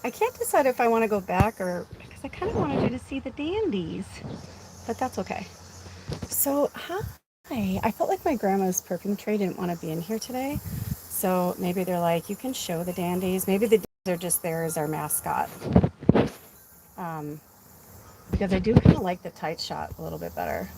I can't decide if I want to go back or because I kind of wanted you to see the dandies, but that's okay. So, hi. I felt like my grandma's perfume tray didn't want to be in here today. So maybe they're like, you can show the dandies. Maybe the dandies are just there as our mascot. Um, because I do kind of like the tight shot a little bit better.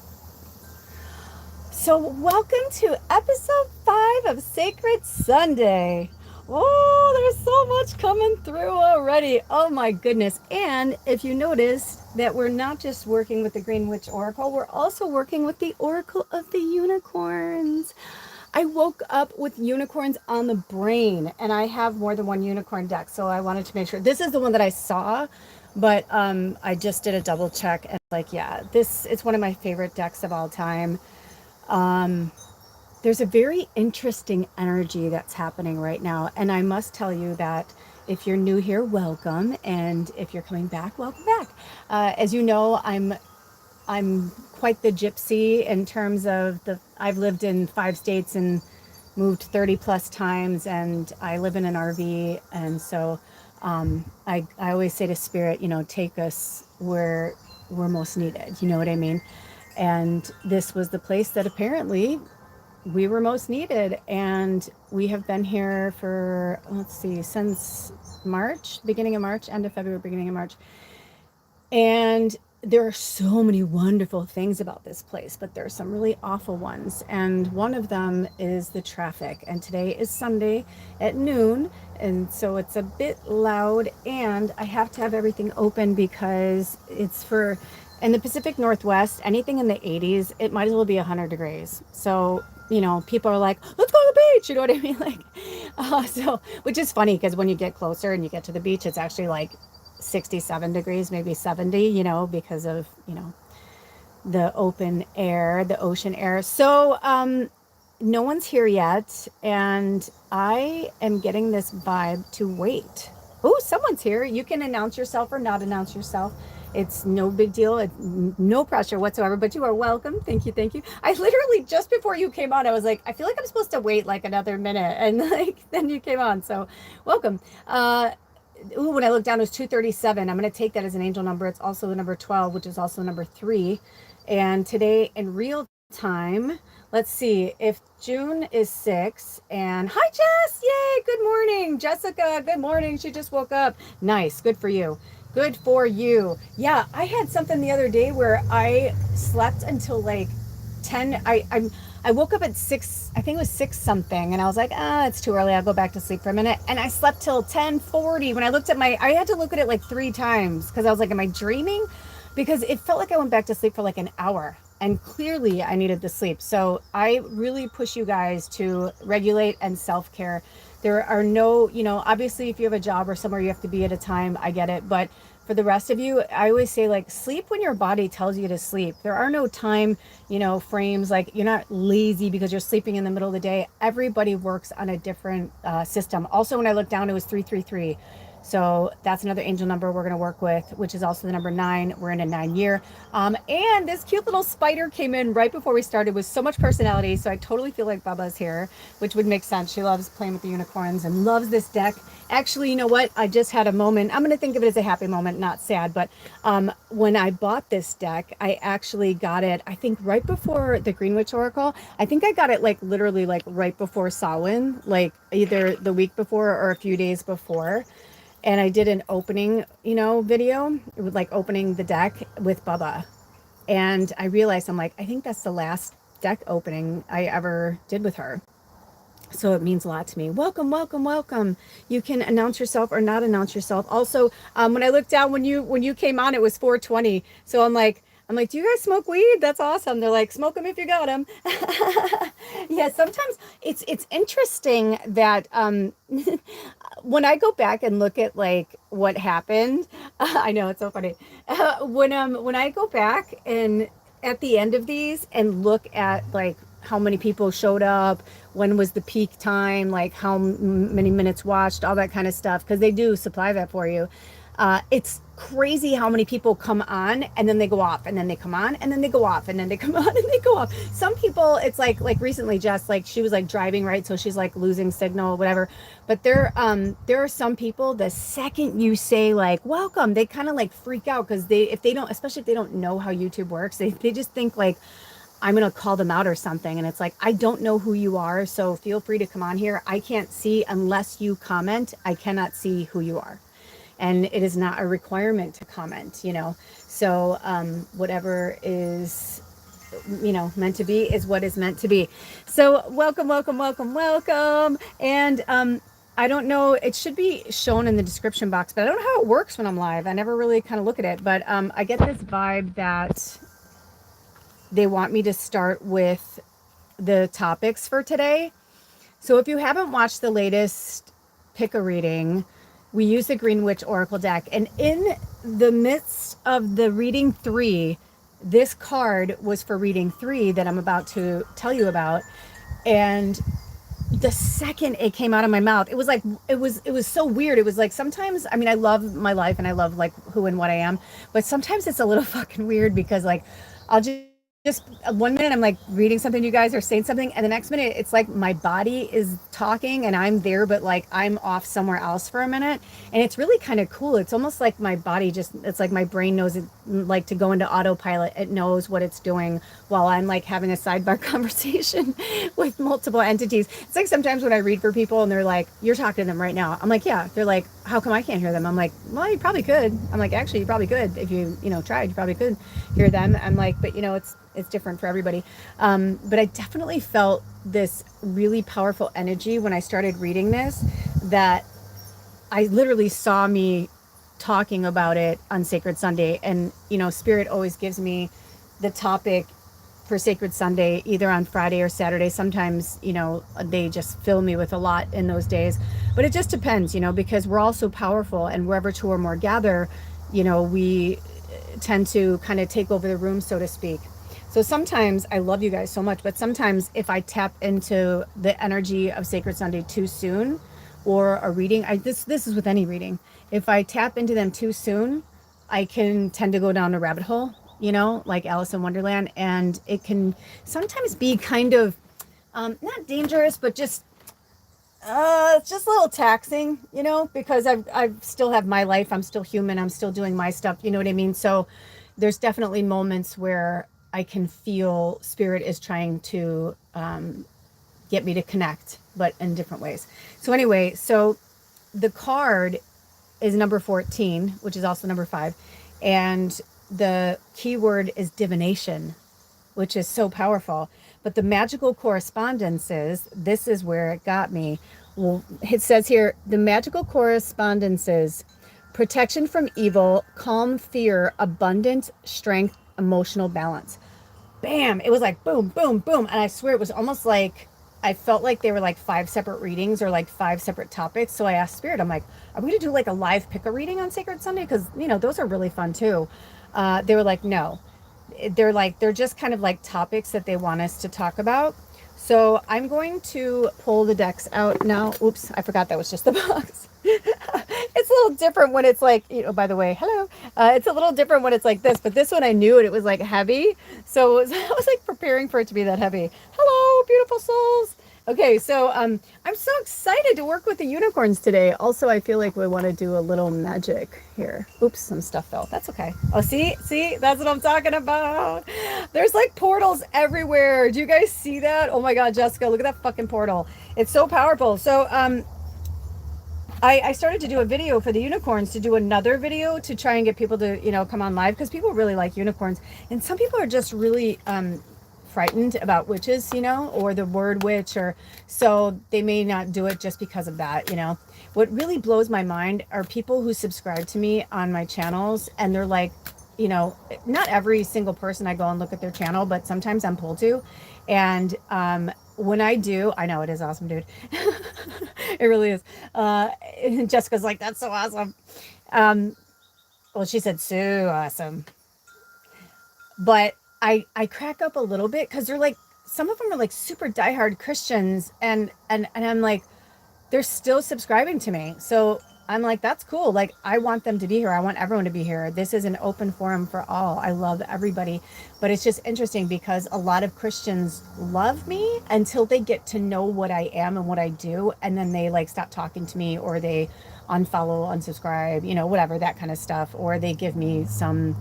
So, welcome to episode 5 of Sacred Sunday. Oh, there's so much coming through already. Oh my goodness. And if you notice that we're not just working with the Green Witch Oracle, we're also working with the Oracle of the Unicorns. I woke up with unicorns on the brain, and I have more than one unicorn deck, so I wanted to make sure. This is the one that I saw, but I just did a double check, and like, yeah, this it's one of my favorite decks of all time. Um, there's a very interesting energy that's happening right now. And I must tell you that if you're new here, welcome. And if you're coming back, welcome back. As you know, I'm quite the gypsy in terms of I've lived in 5 states and moved 30 plus times, and I live in an RV. And so I always say to spirit, take us where we're most needed. You know what I mean? And this was the place that apparently we were most needed. And we have been here for, let's see, since March, beginning of March, end of February, beginning of March. And there are so many wonderful things about this place, but there are some really awful ones. And one of them is the traffic. And today is Sunday at noon. And so it's a bit loud. And I have to have everything open because it's for, in the Pacific Northwest, anything in the 80s, it might as well be 100 degrees. So, people are like, let's go to the beach. You know what I mean? Which is funny because when you get closer and you get to the beach, it's actually like 67 degrees, maybe 70, because of, the open air, the ocean air. So, no one's here yet. And I am getting this vibe to wait. Oh, someone's here. You can announce yourself or not announce yourself. It's no big deal. No pressure whatsoever, but you are welcome. Thank you. Thank you. I literally, just before you came on, I was like, I feel like I'm supposed to wait like another minute. And like, then you came on. So welcome. Ooh, when I look down, it was 237. I'm going to take that as an angel number. It's also the number 12, which is also the number 3. And today in real time, let's see if June is 6. And hi, Jess. Yay. Good morning. Jessica, good morning. She just woke up. Nice. Good for you. Good for you. Yeah, I had something the other day where I slept until like 10. I woke up at 6, I think it was 6 something, and I was like, it's too early. I'll go back to sleep for a minute. And I slept till 10:40. When I looked at I had to look at it like 3 times because I was like, am I dreaming? Because it felt like I went back to sleep for like an hour. And clearly I needed the sleep. So I really push you guys to regulate and self-care. There are no, obviously if you have a job or somewhere you have to be at a time, I get it. But for the rest of you, I always say like sleep when your body tells you to sleep. There are no time, frames. Like you're not lazy because you're sleeping in the middle of the day. Everybody works on a different system. Also, when I looked down, it was 333. So that's another angel number we're going to work with, which is also the number 9. We're in a 9 year. And this cute little spider came in right before we started with so much personality. So I totally feel like Bubba's here, which would make sense. She loves playing with the unicorns and loves this deck. Actually, you know what? I just had a moment. I'm going to think of it as a happy moment, not sad. But when I bought this deck, I actually got it, I think, right before the Greenwich Oracle. I think I got it like literally like right before Samhain, like either the week before or a few days before. And I did an opening, video with like opening the deck with Bubba. And I realized, I'm like, I think that's the last deck opening I ever did with her. So it means a lot to me. Welcome, welcome, welcome. You can announce yourself or not announce yourself. Also, when I looked down when you came on, it was 4:20. So I'm like, do you guys smoke weed? That's awesome. They're like, smoke them if you got them. Yeah, sometimes it's interesting that when I go back and look at like what happened, I know it's so funny. When I go back and at the end of these and look at like how many people showed up, when was the peak time, like how many minutes watched, all that kind of stuff, because they do supply that for you. It's crazy how many people come on and then they go off, and then they come on and then they go off, and then they come on and they go off. Some people, it's like recently, Jess, like she was like driving, right? So she's like losing signal, whatever. But there are some people, the second you say like welcome, they kind of like freak out, because if they don't, especially if they don't know how YouTube works, they just think like I'm going to call them out or something. And it's like, I don't know who you are. So feel free to come on here. I can't see unless you comment. I cannot see who you are. And it is not a requirement to comment, you know. So whatever is, you know, meant to be is what is meant to be. So welcome, welcome, welcome, welcome. And I don't know, it should be shown in the description box, but I don't know how it works when I'm live. I never really kind of look at it, but I get this vibe that they want me to start with the topics for today. So if you haven't watched the latest pick a reading, we use the Green Witch Oracle deck. And in the midst of the reading 3, this card was for reading 3 that I'm about to tell you about. And the second it came out of my mouth, it was like, it was so weird. It was like, sometimes, I mean, I love my life and I love like who and what I am, but sometimes it's a little fucking weird, because like, I'll just 1 minute I'm like reading something to you guys or saying something, and the next minute it's like my body is talking and I'm there, but like I'm off somewhere else for a minute. And it's really kind of cool. It's almost like my body just, it's like my brain knows it, like to go into autopilot. It knows what it's doing while I'm like having a sidebar conversation with multiple entities. It's like sometimes when I read for people and they're like, you're talking to them right now. I'm like, yeah. They're like, how come I can't hear them? I'm like, well, you probably could. I'm like, actually, you probably could. If you tried, you probably could hear them. I'm like, but it's different for everybody. But I definitely felt this really powerful energy when I started reading this, that I literally saw me talking about it on Sacred Sunday. And, Spirit always gives me the topic for Sacred Sunday, either on Friday or Saturday. Sometimes, they just fill me with a lot in those days. But it just depends, because we're all so powerful, and wherever two or more gather, we tend to kind of take over the room, so to speak. So sometimes, I love you guys so much, but sometimes if I tap into the energy of Sacred Sunday too soon, or a reading, this is with any reading, if I tap into them too soon, I can tend to go down a rabbit hole, like Alice in Wonderland. And it can sometimes be kind of, not dangerous, but just, it's just a little taxing, because I still have my life. I'm still human. I'm still doing my stuff. You know what I mean? So there's definitely moments where I can feel Spirit is trying to get me to connect, but in different ways. So anyway, so the card is number 14, which is also number 5. And the keyword is divination, which is so powerful. But the magical correspondences, this is where it got me. Well, it says here, the magical correspondences: protection from evil, calm fear, abundant strength, emotional balance. Bam! It was like boom, boom, boom. And I swear it was almost like, I felt like they were like 5 separate readings or like 5 separate topics. So I asked Spirit, I'm like, are we going to do like a live pick a reading on Sacred Sunday? Because, those are really fun too. They were like, no. They're just kind of like topics that they want us to talk about. So I'm going to pull the decks out now. Oops, I forgot that was just the box. It's a little different when it's like, by the way, hello. It's a little different when it's like this, but this one I knew it was like heavy. So I was like preparing for it to be that heavy. Hello, beautiful souls. Okay, so I'm so excited to work with the unicorns today. Also, I feel like we want to do a little magic here. Oops, some stuff fell. That's okay. Oh, see, that's what I'm talking about. There's like portals everywhere. Do you guys see that? Oh my God, Jessica, look at that fucking portal. It's so powerful. So I started to do a video for the unicorns, to do another video to try and get people to, come on live, because people really like unicorns. And some people are just really frightened about witches, or the word witch, or so they may not do it just because of that. What really blows my mind are people who subscribe to me on my channels, and they're like, not every single person I go and look at their channel, but sometimes I'm pulled to. And when I do, I know it is awesome, dude. It really is. And Jessica's like, that's so awesome. Well, she said so awesome. But I crack up a little bit, because they're like, some of them are like super diehard Christians, and I'm like, they're still subscribing to me. So I'm like, that's cool. Like, I want them to be here. I want everyone to be here. This is an open forum for all. I love everybody. But it's just interesting because a lot of Christians love me until they get to know what I am and what I do. And then they like stop talking to me, or they unfollow, unsubscribe, whatever, that kind of stuff. Or they give me some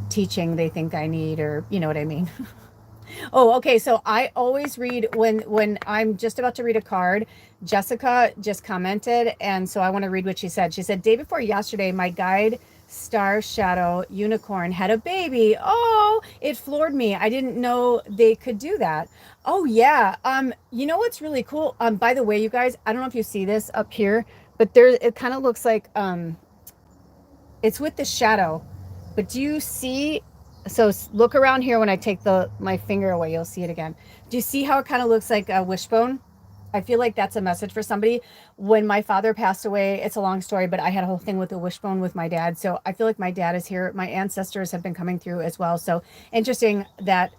teaching they think I need, or you know what I mean. Oh, okay. So I always read when I'm just about to read a card. Jessica just commented, and so I want to read what she said. She said, "Day before yesterday, my guide star shadow unicorn had a baby. Oh, it floored me. I didn't know they could do that." Oh yeah. You know what's really cool? By the way, you guys, I don't know if you see this up here, but there it kind of looks like it's with the shadow. But do you see? So look around here when I take my finger away, you'll see it again. Do you see how it kind of looks like a wishbone? I feel like that's a message for somebody. When my father passed away, it's a long story, but I had a whole thing with the wishbone with my dad. So I feel like my dad is here. My ancestors have been coming through as well. So interesting that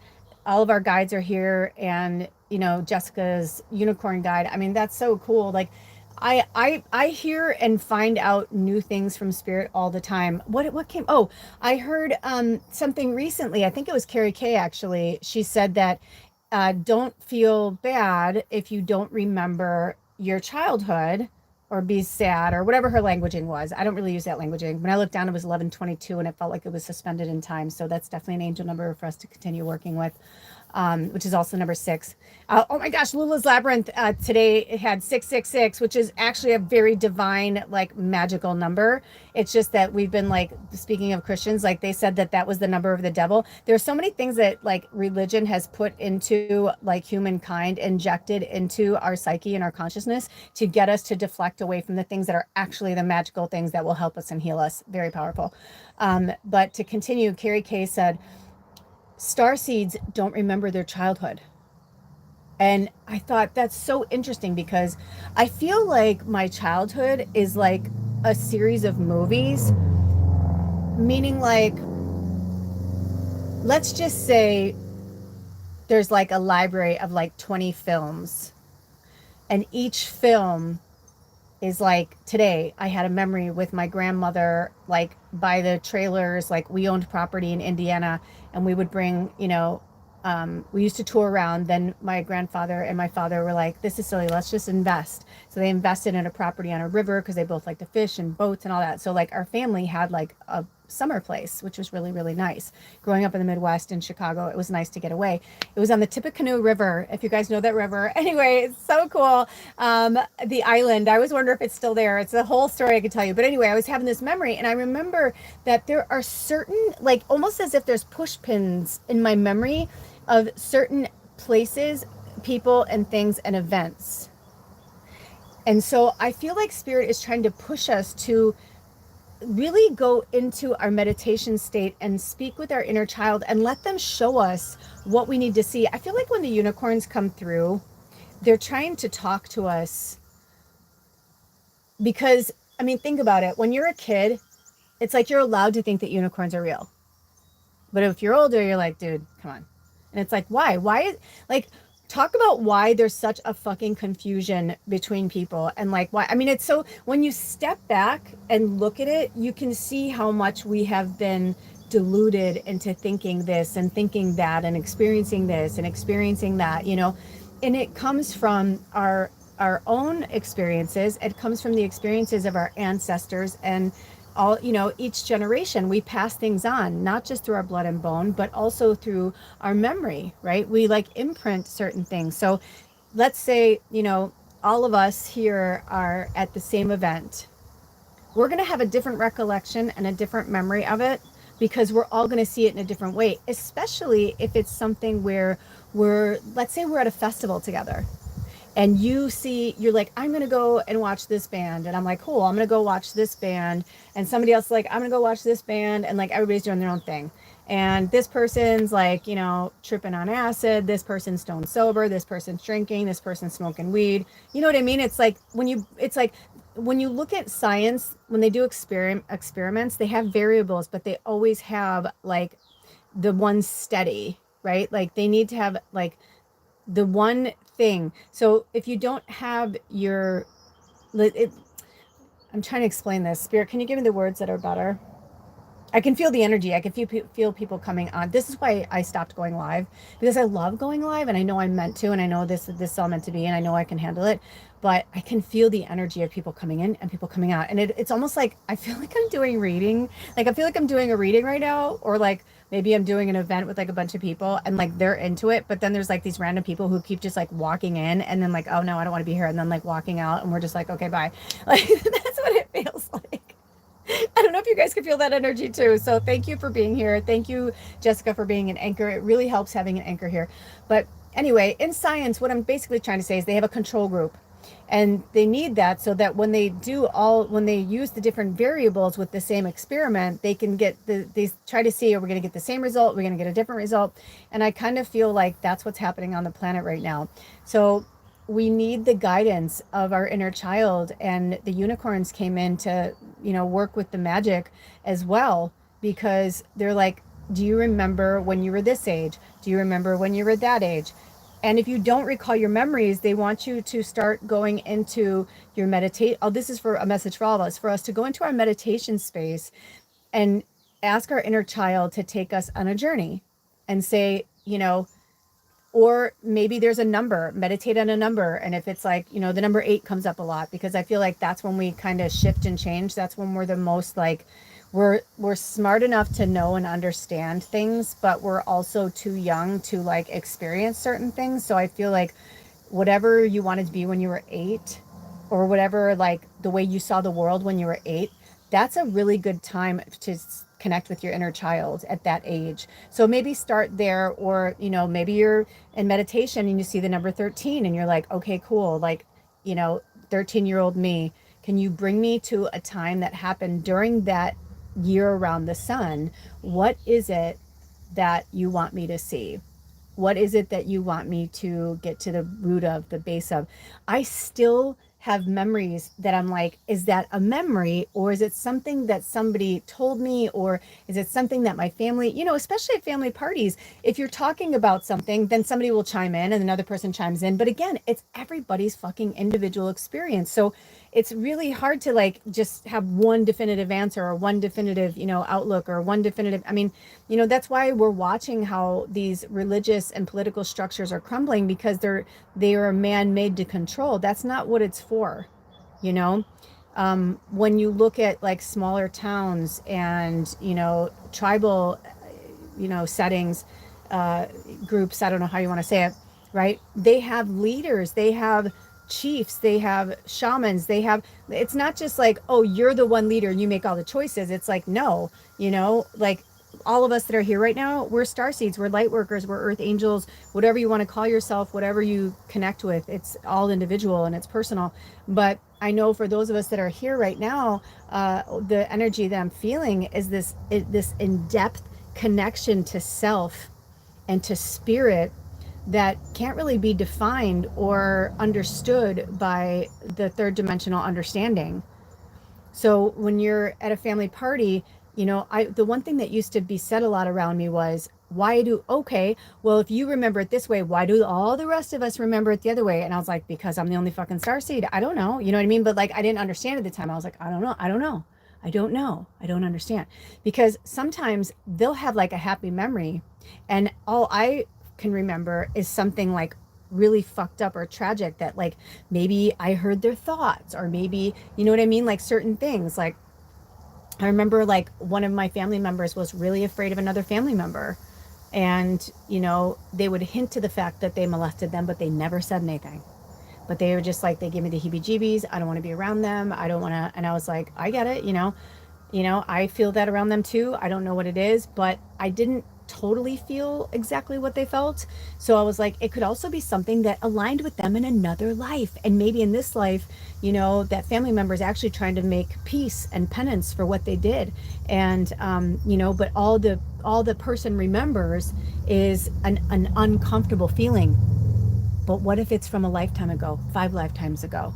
all of our guides are here, and Jessica's unicorn guide. I mean, that's so cool. Like I hear and find out new things from spirit all the time. What came? Oh, I heard something recently. I think it was Carrie Kay actually. She said that don't feel bad if you don't remember your childhood or be sad, or whatever her languaging was. I don't really use that languaging. When I looked down, it was 11:22, and it felt like it was suspended in time. So that's definitely an angel number for us to continue working with, which is also number 6. Oh my gosh, Lula's Labyrinth today it had 666, which is actually a very divine, like magical number. It's just that we've been like, speaking of Christians, like they said that that was the number of the devil. There's so many things that like religion has put into like humankind, injected into our psyche and our consciousness to get us to deflect away from the things that are actually the magical things that will help us and heal us. Very powerful. But to continue, Carrie Kay said, star seeds don't remember their childhood. And I thought that's so interesting because I feel like my childhood is like a series of movies, meaning like, let's just say there's like a library of like 20 films, and each film is like, today I had a memory with my grandmother, like by the trailers. Like we owned property in Indiana, and we would bring, we used to tour around. Then my grandfather and my father were like, this is silly, let's just invest. So they invested in a property on a river because they both like to fish and boats and all that. So like our family had like a summer place, which was really, really nice. Growing up in the Midwest in Chicago, it was nice to get away. It was on the Tippecanoe River, if you guys know that river. Anyway, it's so cool. The island, I always wonder if it's still there. It's a whole story I could tell you. But anyway, I was having this memory, and I remember that there are certain, like almost as if there's push pins in my memory of certain places, people, and things and events. And so I feel like spirit is trying to push us to really go into our meditation state and speak with our inner child and let them show us what we need to see. I feel like when the unicorns come through, they're trying to talk to us because, I mean, think about it. When you're a kid, it's like you're allowed to think that unicorns are real. But if you're older, you're like, dude, come on. And it's like, why? Like, talk about why there's such a fucking confusion between people, and like why. I mean, it's so, when you step back and look at it, you can see how much we have been deluded into thinking this and thinking that and experiencing this and experiencing that, and it comes from our own experiences. It comes from the experiences of our ancestors, and all, each generation we pass things on, not just through our blood and bone, but also through our memory, right? We like imprint certain things. So let's say, all of us here are at the same event. We're going to have a different recollection and a different memory of it, because we're all going to see it in a different way, especially if it's something where let's say we're at a festival together, and you're like, I'm going to go and watch this band. And I'm like, cool, I'm going to go watch this band. And somebody else is like, I'm going to go watch this band. And like, everybody's doing their own thing. And this person's like, tripping on acid. This person's stone sober. This person's drinking. This person's smoking weed. You know what I mean? It's like when you look at science, when they do experiments, they have variables, but they always have like the one steady, right? Like they need to have like the one thing. So if you don't have I'm trying to explain this. Spirit, can you give me the words that are better? I can feel the energy. I can feel people coming on. This is why I stopped going live, because I love going live, and I know I'm meant to, and I know this is all meant to be, and I know I can handle it. But I can feel the energy of people coming in and people coming out, and it's almost like I feel like I'm doing reading. Like I feel like I'm doing a reading right now, or like maybe I'm doing an event with like a bunch of people, and like they're into it. But then there's like these random people who keep just like walking in, and then like, oh no, I don't want to be here, and then like walking out, and we're just like, okay, bye. Like that's what it feels like. I don't know if you guys can feel that energy too. So thank you for being here. Thank you, Jessica, for being an anchor. It really helps having an anchor here. But anyway, in science, what I'm basically trying to say is they have a control group. And they need that so that when they use the different variables with the same experiment, they can get they try to see, are we going to get the same result? We're going to get a different result. And I kind of feel like that's what's happening on the planet right now. So we need the guidance of our inner child, and the unicorns came in to, work with the magic as well, because they're like, do you remember when you were this age? Do you remember when you were that age? And if you don't recall your memories, they want you to start going into your meditate. Oh, this is for a message for all of us, for us to go into our meditation space and ask our inner child to take us on a journey and say, or maybe there's a number, meditate on a number. And if it's like, the number 8 comes up a lot, because I feel like that's when we kind of shift and change. That's when we're the most like, we're smart enough to know and understand things, but we're also too young to like experience certain things. So I feel like whatever you wanted to be when you were 8, or whatever, like the way you saw the world when you were 8, that's a really good time to connect with your inner child at that age. So maybe start there, or, maybe you're in meditation and you see the number 13 and you're like, okay, cool. Like, 13-year-old me, can you bring me to a time that happened during that year around the sun? What is it that you want me to see? What is it that you want me to get to the root of, the base of? I still have memories that I'm like, is that a memory, or is it something that somebody told me, or is it something that my family, especially at family parties, if you're talking about something, then somebody will chime in and another person chimes in. But again, it's everybody's fucking individual experience. So it's really hard to like just have one definitive answer, or one definitive, outlook, or one definitive, I mean, that's why we're watching how these religious and political structures are crumbling, because they are man-made to control. That's not what it's for, you know. When you look at like smaller towns and tribal, settings, groups, I don't know how you want to say it, right? They have leaders, they have chiefs, they have shamans, it's not just like, oh, you're the one leader and you make all the choices. It's like, no, like all of us that are here right now, we're star seeds, we're light workers, we're earth angels, whatever you want to call yourself, whatever you connect with. It's all individual and it's personal. But I know for those of us that are here right now, the energy that I'm feeling is this in-depth connection to self and to spirit that can't really be defined or understood by the third dimensional understanding. So when you're at a family party, the one thing that used to be said a lot around me was, okay, well, if you remember it this way, why do all the rest of us remember it the other way? And I was like, because I'm the only fucking starseed. I don't know. You know what I mean? But like, I didn't understand at the time. I was like, I don't know. I don't know. I don't know. I don't understand. Because sometimes they'll have like a happy memory, and all I can remember is something like really fucked up or tragic, that like maybe I heard their thoughts, or maybe, you know what I mean? Like certain things. Like I remember like one of my family members was really afraid of another family member. And, they would hint to the fact that they molested them, but they never said anything. But they were just like, they gave me the heebie-jeebies. I don't want to be around them. I don't want to. And I was like, I get it. I feel that around them too. I don't know what it is, but I didn't totally feel exactly what they felt. So I was like, it could also be something that aligned with them in another life. And maybe in this life, that family member is actually trying to make peace and penance for what they did. And, but all the person remembers is an uncomfortable feeling. But what if it's from a lifetime ago, 5 lifetimes ago?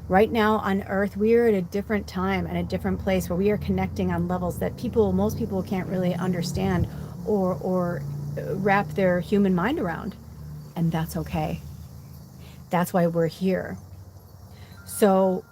Right now on Earth, we are at a different time and a different place where we are connecting on levels that most people can't really understand or wrap their human mind around. And that's okay. That's why we're here. So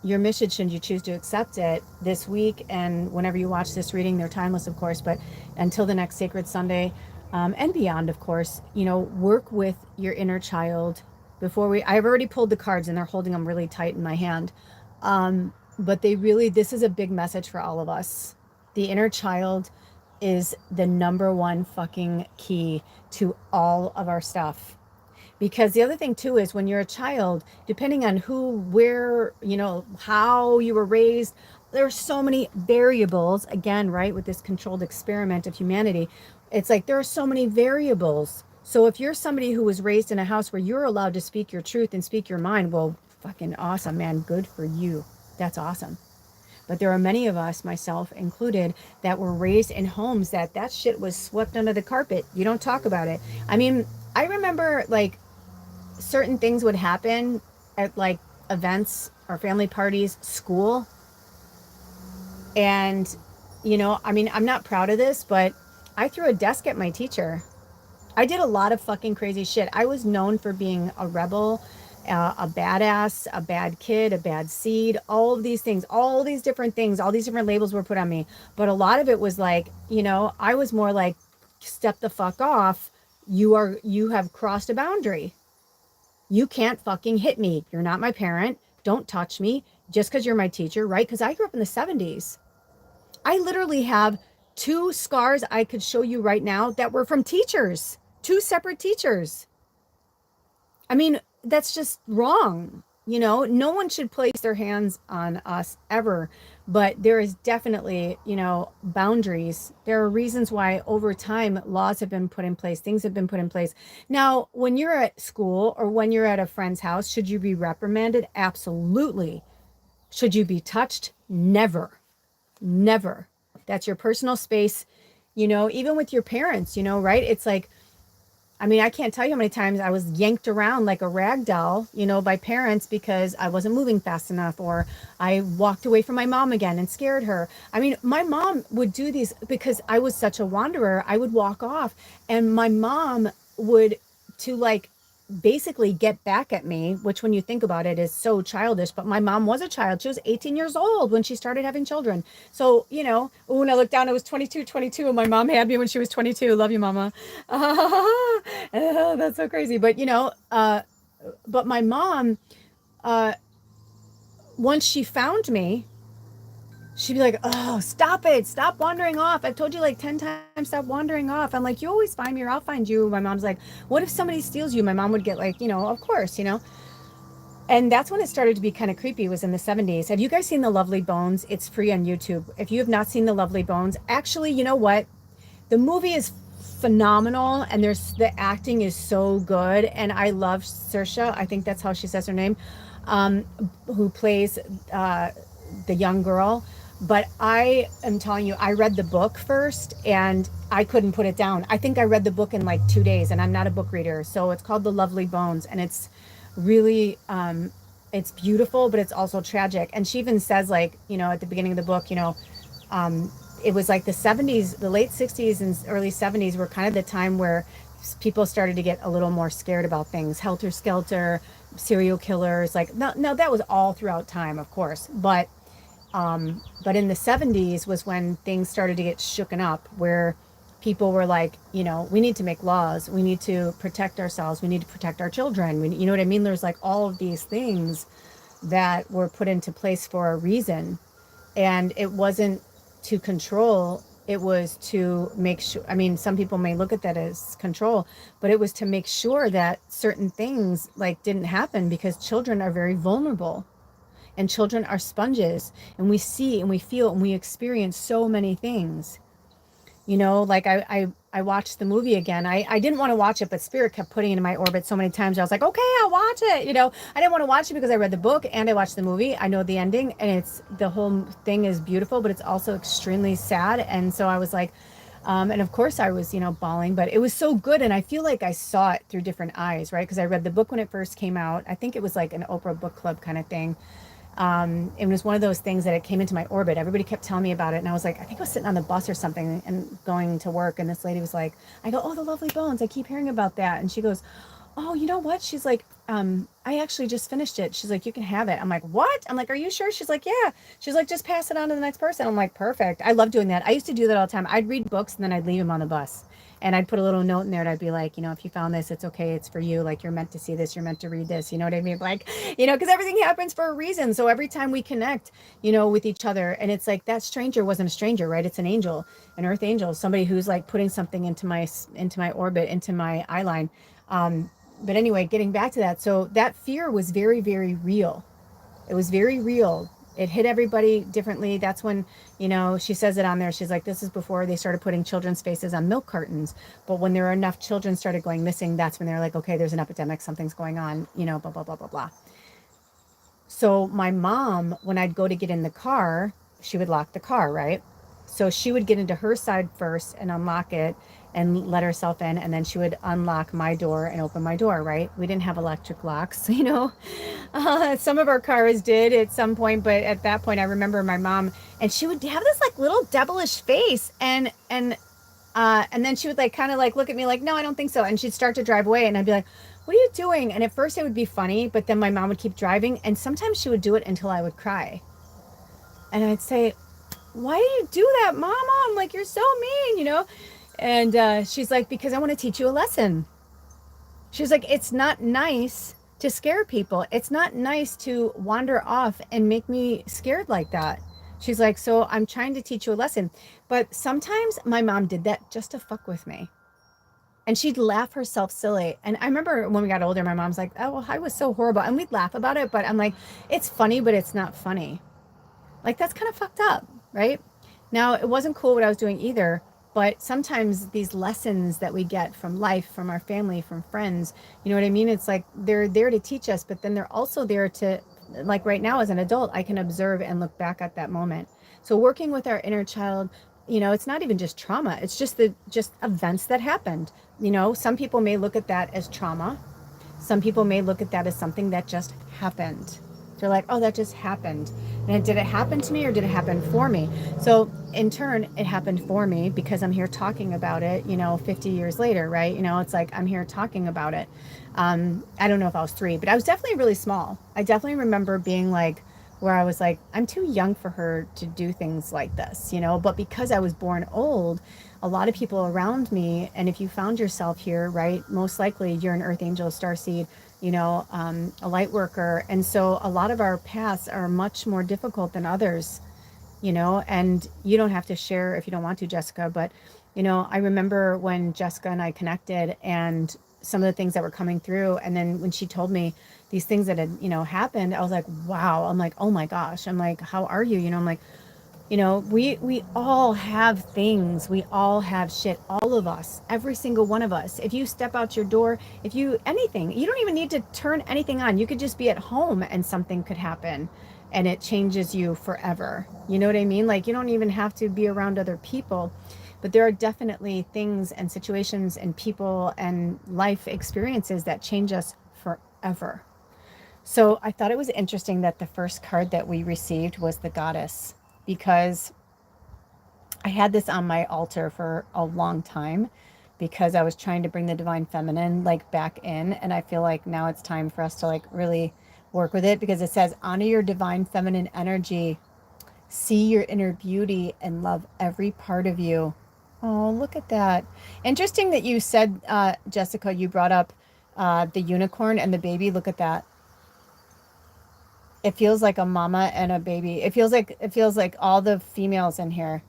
your mission, should you choose to accept it this week and whenever you watch this reading, they're timeless, of course, but until the next Sacred Sunday, and beyond, of course, work with your inner child. I've already pulled the cards and they're holding them really tight in my hand. But this is a big message for all of us. The inner child is the number one fucking key to all of our stuff. Because the other thing too is when you're a child, depending on who, where, how you were raised, there's so many variables. Again, right, with this controlled experiment of humanity, it's like there are so many variables. So if you're somebody who was raised in a house where you're allowed to speak your truth and speak your mind, well, fucking awesome, man. Good for you. That's awesome. But there are many of us, myself included, that were raised in homes that shit was swept under the carpet. You don't talk about it. I mean, I remember like certain things would happen at like events or family parties, school. And, I mean, I'm not proud of this, but I threw a desk at my teacher. I did a lot of fucking crazy shit. I was known for being a rebel, a badass, a bad kid, a bad seed, all of these things, all these different things, all these different labels were put on me. But a lot of it was like, I was more like, step the fuck off. You have crossed a boundary. You can't fucking hit me. You're not my parent. Don't touch me just because you're my teacher, right? Because I grew up in the 70s. I literally have 2 scars I could show you right now that were from teachers, 2 separate teachers. I mean, that's just wrong. No one should place their hands on us ever, but there is definitely, boundaries. There are reasons why over time laws have been put in place, things have been put in place. Now, when you're at school or when you're at a friend's house, should you be reprimanded? Absolutely. Should you be touched? Never. Never. That's your personal space, even with your parents, right? It's like, I mean, I can't tell you how many times I was yanked around like a rag doll, by parents because I wasn't moving fast enough, or I walked away from my mom again and scared her. I mean, my mom would do these because I was such a wanderer. I would walk off and my mom would, to like basically get back at me, which when you think about it is so childish, but my mom was a child. She was 18 years old when she started having children. So, when I looked down, it was 22, and my mom had me when she was 22. Love you, mama. Oh, that's so crazy. But, but my mom, uh, once she found me, she'd be like, oh, stop it. Stop wandering off. I've told you like 10 times, stop wandering off. I'm like, you always find me or I'll find you. My mom's like, what if somebody steals you? My mom would get like, of course, And that's when it started to be kind of creepy, was in the 70s. Have you guys seen The Lovely Bones? It's free on YouTube. If you have not seen The Lovely Bones, actually, you know what? The movie is phenomenal and the acting is so good. And I love Saoirse. I think that's how she says her name, who plays the young girl. But I am telling you, I read the book first and I couldn't put it down. I think I read the book in like 2 days, and I'm not a book reader. So it's called The Lovely Bones, and it's really, it's beautiful, but it's also tragic. And she even says, like, at the beginning of the book, it was like the 70s, the late 60s and early 70s were kind of the time where people started to get a little more scared about things. Helter Skelter, serial killers, like, no, that was all throughout time, of course. But in the 70s was when things started to get shooken up, where people were like, we need to make laws. We need to protect ourselves. We need to protect our children. You know what I mean? There's like all of these things that were put into place for a reason. And it wasn't to control. It was to make sure, I mean, some people may look at that as control, but it was to make sure that certain things like didn't happen, because children are very vulnerable. And children are sponges, and we see and we feel and we experience so many things. Like I watched the movie again. I didn't want to watch it, but Spirit kept putting it in my orbit so many times. I was like, okay, I'll watch it. I didn't want to watch it because I read the book and I watched the movie. I know the ending, and the whole thing is beautiful, but it's also extremely sad. And so I was like, and of course I was, bawling, but it was so good. And I feel like I saw it through different eyes, right? Because I read the book when it first came out. I think it was like an Oprah book club kind of thing. It was one of those things that it came into my orbit. Everybody kept telling me about it. And I was like, I think I was sitting on the bus or something and going to work. And this lady was like, I go, oh, The Lovely Bones. I keep hearing about that. And she goes, oh, you know what? She's like, I actually just finished it. She's like, you can have it. I'm like, what? I'm like, are you sure? She's like, yeah. She's like, just pass it on to the next person. I'm like, perfect. I love doing that. I used to do that all the time. I'd read books and then I'd leave them on the bus. And I'd put a little note in there and I'd be like, if you found this, it's okay. It's for you. Like, you're meant to see this. You're meant to read this. You know what I mean? Like, because everything happens for a reason. So every time we connect, with each other, and it's like that stranger wasn't a stranger, right? It's an angel, an earth angel, somebody who's like putting something into my orbit, into my eye line. But anyway, getting back to that. So that fear was very, very real. It was very real. It hit everybody differently. That's when, she says it on there. She's like, this is before they started putting children's faces on milk cartons. But when there were enough children started going missing, that's when they're like, okay, there's an epidemic, something's going on, blah, blah, blah, blah, blah. So my mom, when I'd go to get in the car, she would lock the car, right? So she would get into her side first and unlock it and let herself in. And then she would unlock my door and open my door, right? We didn't have electric locks, some of our cars did at some point, but at that point I remember my mom, and she would have this like little devilish face, and then she would like kind of like look at me like, no, I don't think so. And she'd start to drive away and I'd be like, what are you doing? And at first it would be funny, but then my mom would keep driving, and sometimes she would do it until I would cry. And I'd say, why do you do that, Mama? I'm like, you're so mean. And she's like, because I want to teach you a lesson. She's like, it's not nice to scare people. It's not nice to wander off and make me scared like that. She's like, so I'm trying to teach you a lesson. But sometimes my mom did that just to fuck with me. And she'd laugh herself silly. And I remember when we got older, my mom's like, oh, well, I was so horrible. And we'd laugh about it. But I'm like, it's funny, but it's not funny. Like, that's kind of fucked up, right? Now, it wasn't cool what I was doing either. But sometimes these lessons that we get from life, from our family, from friends, you know what I mean? It's like they're there to teach us, but then they're also there to, like right now as an adult, I can observe and look back at that moment. So working with our inner child, it's not even just trauma. It's just events that happened. Some people may look at that as trauma. Some people may look at that as something that just happened. They're like, oh, that just happened. And did it happen to me or did it happen for me? So in turn, it happened for me because I'm here talking about it, 50 years later, right? It's like I'm here talking about it. I don't know if I was 3, but I was definitely really small. I definitely remember being like, where I was like, I'm too young for her to do things like this, but because I was born old, a lot of people around me, and if you found yourself here, right, most likely you're an earth angel, starseed, a light worker. And so a lot of our paths are much more difficult than others, and you don't have to share if you don't want to, Jessica, but, I remember when Jessica and I connected and some of the things that were coming through. And then when she told me these things that had, happened, I was like, wow. I'm like, oh my gosh. I'm like, how are you? I'm like, we all have things. We all have shit. All of us, every single one of us. If you step out your door, anything, you don't even need to turn anything on. You could just be at home and something could happen and it changes you forever. You know what I mean? Like, you don't even have to be around other people, but there are definitely things and situations and people and life experiences that change us forever. So I thought it was interesting that the first card that we received was the Goddess, because I had this on my altar for a long time because I was trying to bring the divine feminine like back in. And I feel like now it's time for us to like really work with it, because it says, honor your divine feminine energy, see your inner beauty, and love every part of you. Oh, look at that. Interesting that you said, Jessica, you brought up the unicorn and the baby. Look at that. It feels like a mama and a baby. It feels like all the females in here.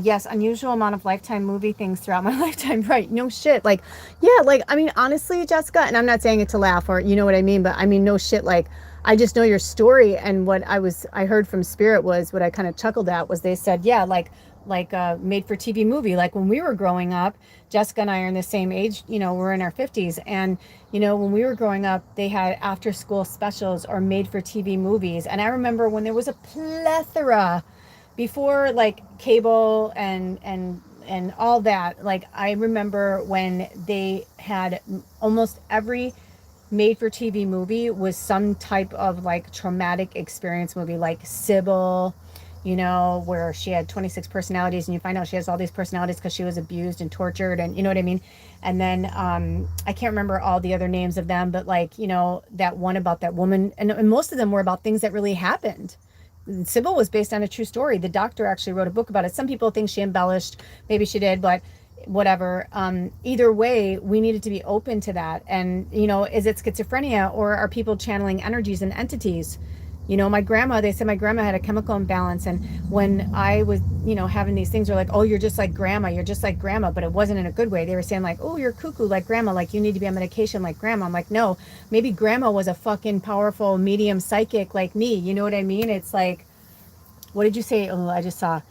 Yes, unusual amount of lifetime movie things throughout my lifetime. Right. No shit. Like, yeah, like, I mean, honestly, Jessica, and I'm not saying it to laugh or, you know what I mean? But I mean, no shit. Like, I just know your story. And what I heard from Spirit was, what I kind of chuckled at was, they said, yeah, like made for TV movie. Like when we were growing up, Jessica and I are in the same age, we're in our 50s. And, when we were growing up, they had after school specials or made for TV movies. And I remember when there was a plethora before like cable and all that. Like, I remember when they had almost every made for TV movie was some type of like traumatic experience movie, like Sybil, you know, where she had 26 personalities, and you find out she has all these personalities because she was abused and tortured, and you know what I mean. And then I can't remember all the other names of them, but like, you know, that one about that woman, and most of them were about things that really happened. Sybil was based on a true story. The doctor actually wrote a book about it. Some people think she embellished, maybe she did, but whatever. Either way, we needed to be open to that. And, you know, is it schizophrenia, or are people channeling energies and entities? You know, my grandma, they said my grandma had a chemical imbalance. And when I was, you know, having these things, they're like, oh, you're just like grandma. You're just like grandma. But it wasn't in a good way. They were saying, like, oh, you're cuckoo like grandma. Like, you need to be on medication like grandma. I'm like, no, maybe grandma was a fucking powerful medium psychic like me. You know what I mean? It's like, what did you say? Oh, I just saw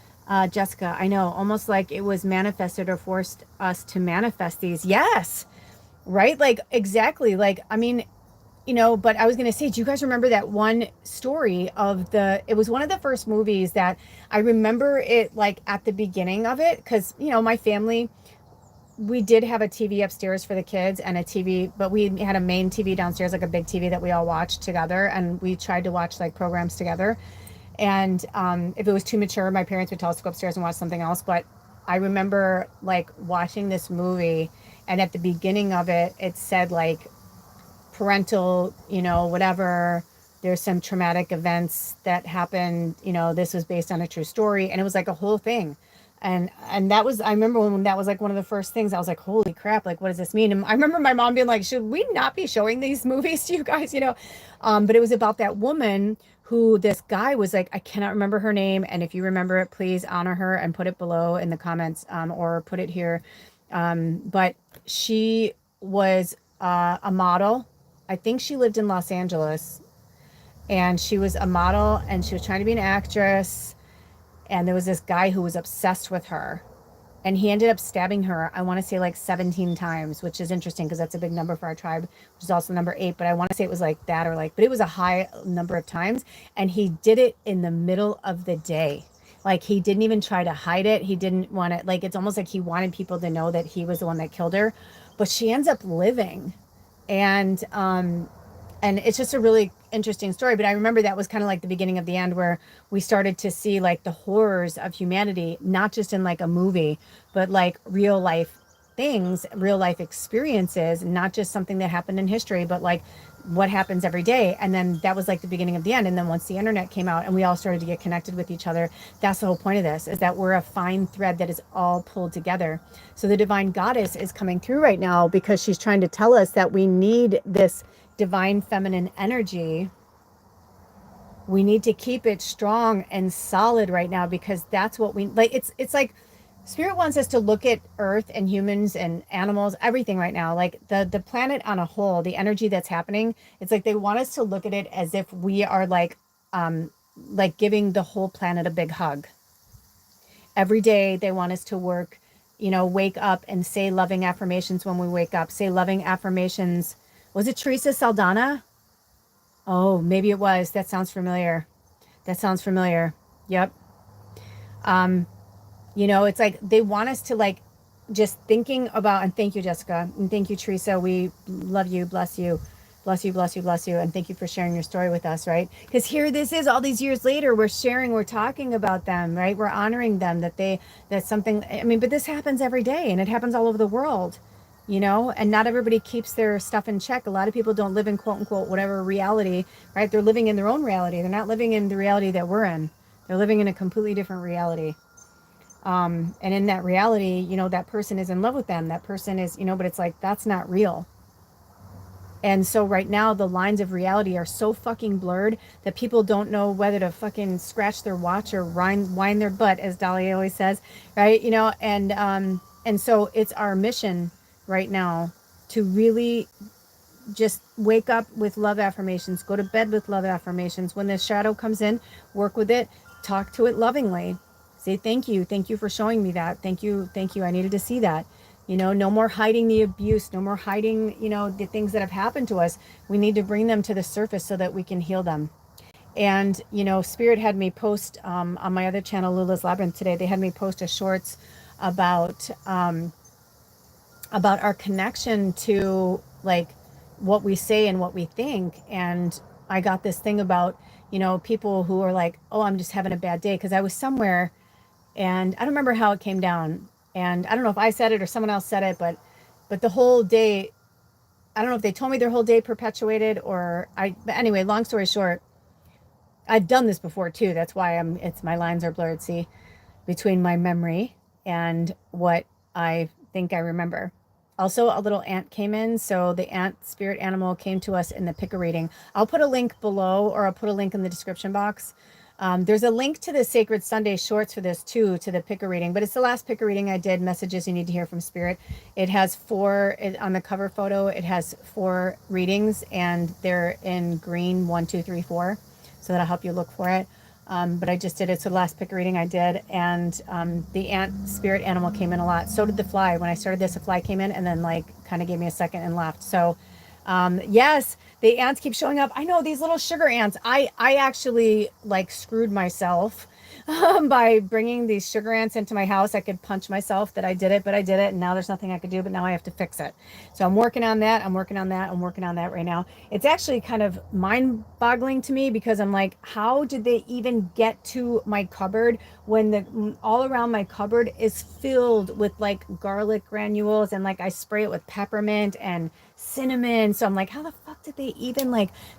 Jessica. I know, almost like it was manifested or forced us to manifest these. Yes, right? Like, exactly. Like, I mean, you know, but I was going to say, do you guys remember that one story of it was one of the first movies that I remember it like at the beginning of it. Cause, you know, my family, we did have a TV upstairs for the kids and a TV, but we had a main TV downstairs, like a big TV that we all watched together. And we tried to watch like programs together. And if it was too mature, my parents would tell us to go upstairs and watch something else. But I remember like watching this movie, and at the beginning of it, it said like parental, you know, whatever. There's some traumatic events that happened. You know, this was based on a true story, and it was like a whole thing. And that was, I remember when that was like one of the first things. I was like, holy crap, like what does this mean? And I remember my mom being like, should we not be showing these movies to you guys, you know? But it was about that woman who this guy was like, I cannot remember her name, and if you remember it, please honor her and put it below in the comments, or put it here. But she was a model. I think she lived in Los Angeles, and she was a model, and she was trying to be an actress. And there was this guy who was obsessed with her, and he ended up stabbing her, I want to say like 17 times, which is interesting because that's a big number for our tribe, which is also number 8. But I want to say it was like that, or like, but it was a high number of times. And he did it in the middle of the day. Like, he didn't even try to hide it. He didn't want to, like, it's almost like he wanted people to know that he was the one that killed her. But she ends up living. And it's just a really interesting story. But I remember that was kind of like the beginning of the end, where we started to see like the horrors of humanity, not just in like a movie, but like real life things, real life experiences, not just something that happened in history, but like what happens every day. And then that was like the beginning of the end. And then once the internet came out and we all started to get connected with each other, that's the whole point of this, is that we're a fine thread that is all pulled together. So the divine goddess is coming through right now because she's trying to tell us that we need this divine feminine energy. We need to keep it strong and solid right now, because that's what we like. It's like spirit wants us to look at earth and humans and animals, everything right now, like the planet on a whole, the energy that's happening. It's like they want us to look at it as if we are like giving the whole planet a big hug. Every day they want us to work, you know, wake up and say loving affirmations. When we wake up, say loving affirmations. Was it Teresa Saldana? Oh, maybe it was. That sounds familiar. That sounds familiar. Yep. Um, you know, it's like they want us to like just thinking about, and thank you, Jessica, and thank you, Teresa. We love you, bless you, bless you, bless you, bless you, and thank you for sharing your story with us, right? Because here this is all these years later, we're sharing, we're talking about them, right? We're honoring them, that's something, I mean, but this happens every day, and it happens all over the world, you know, and not everybody keeps their stuff in check. A lot of people don't live in quote unquote whatever reality, right? They're living in their own reality. They're not living in the reality that we're in. They're living in a completely different reality. And in that reality, you know, that person is in love with them. That person is, you know, but it's like, that's not real. And so right now, the lines of reality are so fucking blurred that people don't know whether to fucking scratch their watch or whine their butt, as Dolly always says, right? You know, and so it's our mission right now to really just wake up with love affirmations, go to bed with love affirmations. When the shadow comes in, work with it, talk to it lovingly. Say thank you for showing me that. Thank you, I needed to see that. You know, no more hiding the abuse, no more hiding, you know, the things that have happened to us. We need to bring them to the surface so that we can heal them. And, you know, Spirit had me post on my other channel, Lula's Labyrinth, today. They had me post a shorts about our connection to like what we say and what we think. And I got this thing about, people who are like, oh, I'm just having a bad day. Because I was somewhere and I don't remember how it came down. And I don't know if I said it or someone else said it, but the whole day, I don't know if they told me their whole day perpetuated but anyway, long story short, I've done this before too. That's why it's my lines are blurred, see, between my memory and what I think I remember. Also, a little ant came in. So the ant spirit animal came to us in the picker reading. I'll put a link below, or I'll put a link in the description box. There's a link to the Sacred Sunday shorts for this too, to the picker reading, but it's the last picker reading I did, messages you need to hear from spirit. It has on the cover photo, it has 4 readings and they're in green, 1, 2, 3, 4. So that'll help you look for it. But I just did it. So the last picker reading I did, and the ant spirit animal came in a lot. So did the fly. When I started this, a fly came in and then like kind of gave me a second and left. So yes, the ants keep showing up. I know, these little sugar ants. I actually like screwed myself by bringing these sugar ants into my house. I could punch myself that I did it, but I did it, and now there's nothing I could do, but now I have to fix it. So I'm working on that. I'm working on that right now. It's actually kind of mind-boggling to me because I'm like, how did they even get to my cupboard when all around my cupboard is filled with like garlic granules, and like I spray it with peppermint and cinnamon. So I'm like, how the fuck did they even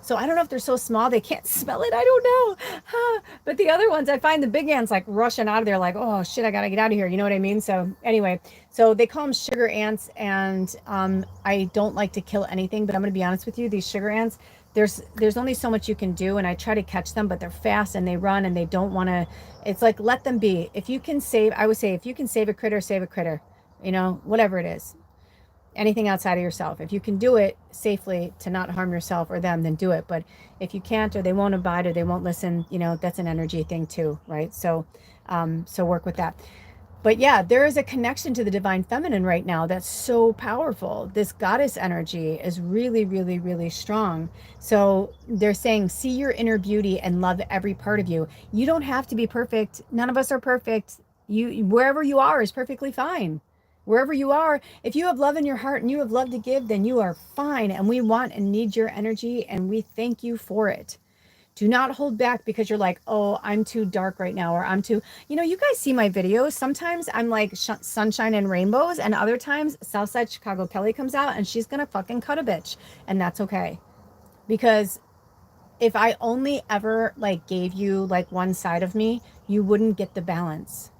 so I don't know if they're so small they can't smell it. I don't know. But the other ones, I find the big ants like rushing out of there like, oh shit, I gotta get out of here. You know what I mean? So anyway, so they call them sugar ants, and I don't like to kill anything, but I'm gonna be honest with you, these sugar ants, there's only so much you can do, and I try to catch them, but they're fast and they run and they don't want to. It's like, let them be. If you can save, I would say, if you can save a critter, save a critter. Whatever it is, anything outside of yourself. If you can do it safely to not harm yourself or them, then do it. But if you can't, or they won't abide, or they won't listen, that's an energy thing too, right? So work with that. But yeah, there is a connection to the divine feminine right now that's so powerful. This goddess energy is really, really, really strong. So they're saying, see your inner beauty and love every part of you. You don't have to be perfect. None of us are perfect. Wherever you are is perfectly fine. Wherever you are, if you have love in your heart and you have love to give, then you are fine. And we want and need your energy, and we thank you for it. Do not hold back because you're like, oh, I'm too dark right now, or I'm too, you guys see my videos. Sometimes I'm like sunshine and rainbows, and other times Southside Chicago Kelly comes out and she's going to fucking cut a bitch. And that's okay. Because if I only ever gave you one side of me, you wouldn't get the balance.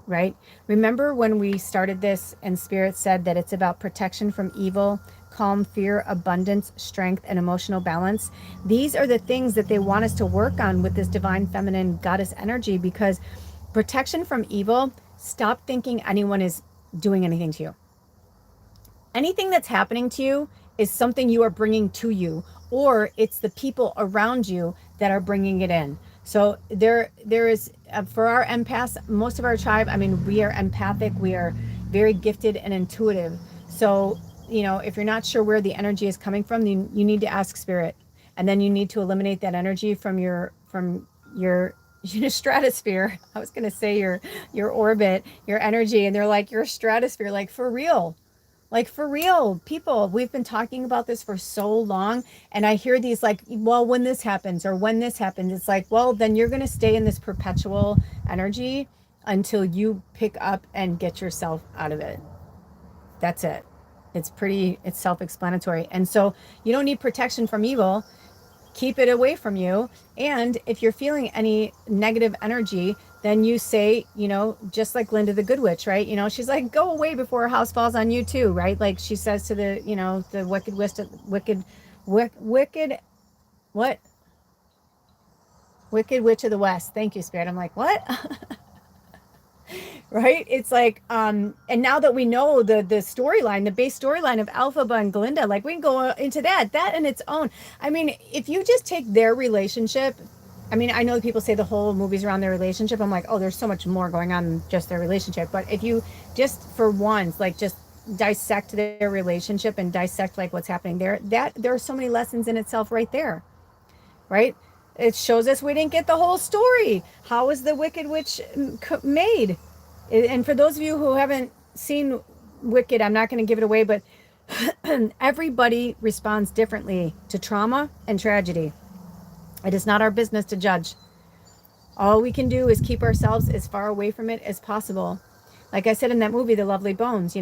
Right? Remember when we started this and Spirit said that it's about protection from evil, calm, fear, abundance, strength, and emotional balance? These are the things that they want us to work on with this divine feminine goddess energy, because protection from evil, stop thinking anyone is doing anything to you. Anything that's happening to you is something you are bringing to you, or it's the people around you that are bringing it in. So there is, for our empaths, most of our tribe, we are empathic, we are very gifted and intuitive. So, if you're not sure where the energy is coming from, then you need to ask Spirit, and then you need to eliminate that energy from your stratosphere. I was going to say your orbit, your energy, and they're like, your stratosphere, like for real. Like for real, people, we've been talking about this for so long, and I hear these well, when this happens or when this happens, it's like, well, then you're going to stay in this perpetual energy until you pick up and get yourself out of it. That's it. It's self-explanatory. And so you don't need protection from evil. Keep it away from you. And if you're feeling any negative energy, then you say, just like Linda the Good Witch, right? She's like, go away before her house falls on you too, right? Like she says to the, the wicked witch of the West. Thank you, Spirit. I'm like, what? Right? It's like, and now that we know the storyline, the base storyline of Alphaba and Glinda, we can go into that in its own. If you just take their relationship, I know people say the whole movie's around their relationship. I'm like, oh, there's so much more going on than just their relationship. But if you just for once, just dissect their relationship and dissect what's happening there, there are so many lessons in itself right there, right? It shows us we didn't get the whole story. How was the Wicked Witch made? And for those of you who haven't seen Wicked, I'm not going to give it away, but everybody responds differently to trauma and tragedy. It is not our business to judge. All we can do is keep ourselves as far away from it as possible. Like I said in that movie, The Lovely Bones,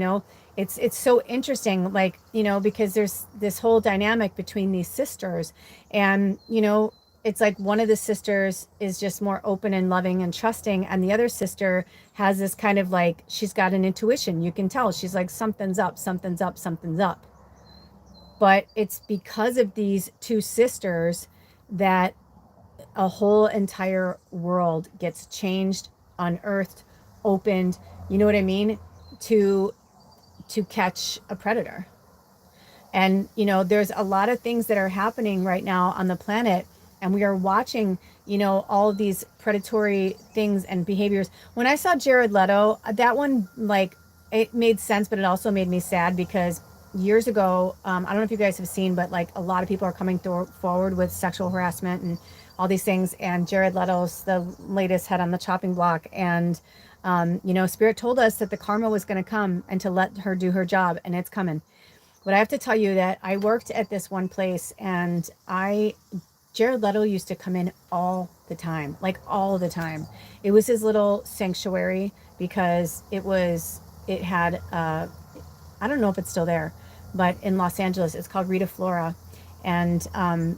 it's so interesting, like, because there's this whole dynamic between these sisters. And, it's like one of the sisters is just more open and loving and trusting. And the other sister has this kind of like, she's got an intuition. You can tell she's like, something's up, something's up, something's up. But it's because of these two sisters that a whole entire world gets changed, unearthed, opened, you know what I mean, to catch a predator. And there's a lot of things that are happening right now on the planet, and we are watching, all of these predatory things and behaviors. When I saw Jared Leto, that one, like, it made sense, but it also made me sad because years ago, I don't know if you guys have seen, but like a lot of people are coming forward with sexual harassment and all these things. And Jared Leto's the latest head on the chopping block. And, Spirit told us that the karma was going to come and to let her do her job, and it's coming. But I have to tell you that I worked at this one place, and Jared Leto used to come in all the time, like all the time. It was his little sanctuary because it had, I don't know if it's still there, but in Los Angeles, it's called Rita Flora. And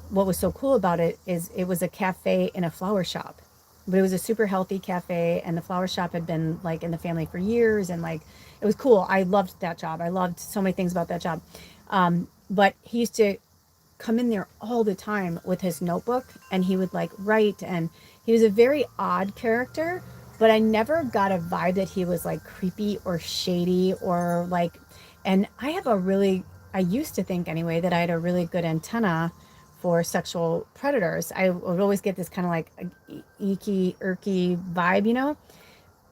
what was so cool about it is it was a cafe in a flower shop, but it was a super healthy cafe, and the flower shop had been like in the family for years, and like it was cool. I loved that job. I loved so many things about that job. But he used to come in there all the time with his notebook, and he would like write, and he was a very odd character, but I never got a vibe that he was like creepy or shady or like, and I used to think anyway that I had a really good antenna for sexual predators. I would always get this kind of like icky, irky vibe,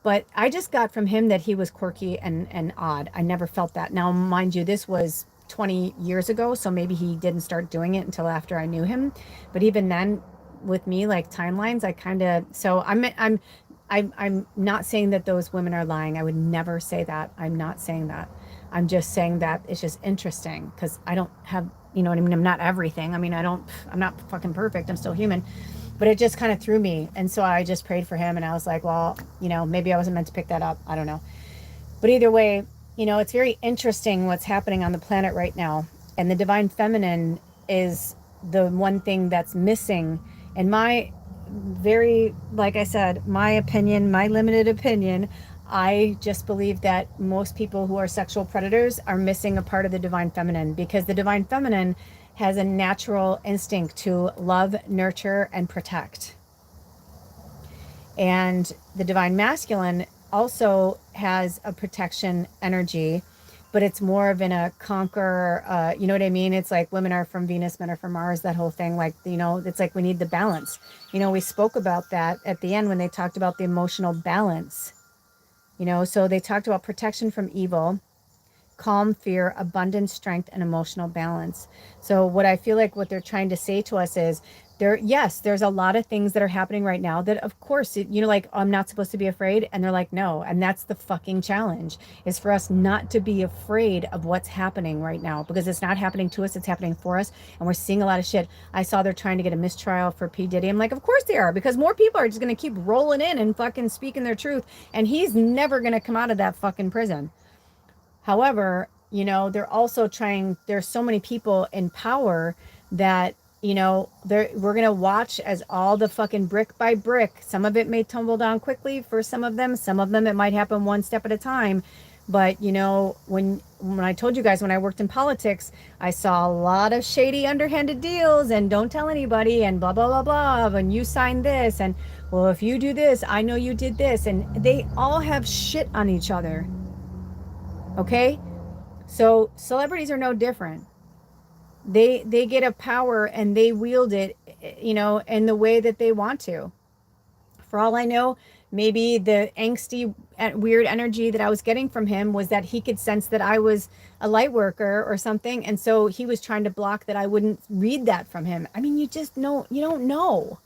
but I just got from him that he was quirky and odd. I never felt that. Now, mind you, this was 20 years ago, so maybe he didn't start doing it until after I knew him. But even then, with me, like timelines, I kind of, so I'm not saying that those women are lying. I would never say that. I'm not saying that. I'm just saying that it's just interesting because I don't have, you know what I mean? I'm not everything. I mean, I'm not fucking perfect. I'm still human. But it just kind of threw me. And so I just prayed for him, and I was like, well, maybe I wasn't meant to pick that up. I don't know. But either way, it's very interesting what's happening on the planet right now. And the divine feminine is the one thing that's missing. And like I said, my opinion, my limited opinion, I just believe that most people who are sexual predators are missing a part of the divine feminine, because the divine feminine has a natural instinct to love, nurture, and protect. And the divine masculine also has a protection energy, but it's more of in a conquer, you know what I mean? It's like women are from Venus, men are from Mars, that whole thing. Like, it's like we need the balance. We spoke about that at the end when they talked about the emotional balance. So they talked about protection from evil, calm, fear, abundance, strength, and emotional balance. So what I feel like what they're trying to say to us is there's a lot of things that are happening right now that, of course, like, I'm not supposed to be afraid. And they're like, no. And that's the fucking challenge, is for us not to be afraid of what's happening right now, because it's not happening to us. It's happening for us. And we're seeing a lot of shit. I saw they're trying to get a mistrial for P. Diddy. I'm like, of course they are, because more people are just going to keep rolling in and fucking speaking their truth. And he's never going to come out of that fucking prison. However, they're also there's so many people in power that, we're going to watch as all the fucking brick by brick, some of it may tumble down quickly for some of them it might happen one step at a time. But, when I told you guys, when I worked in politics, I saw a lot of shady underhanded deals, and don't tell anybody, and blah, blah, blah, blah, and you signed this, and, well, if you do this, I know you did this, and they all have shit on each other. Okay? So celebrities are no different. They get a power, and they wield it, in the way that they want to. For all I know, maybe the angsty, weird energy that I was getting from him was that he could sense that I was a light worker or something. And so he was trying to block that I wouldn't read that from him. I mean, you don't know.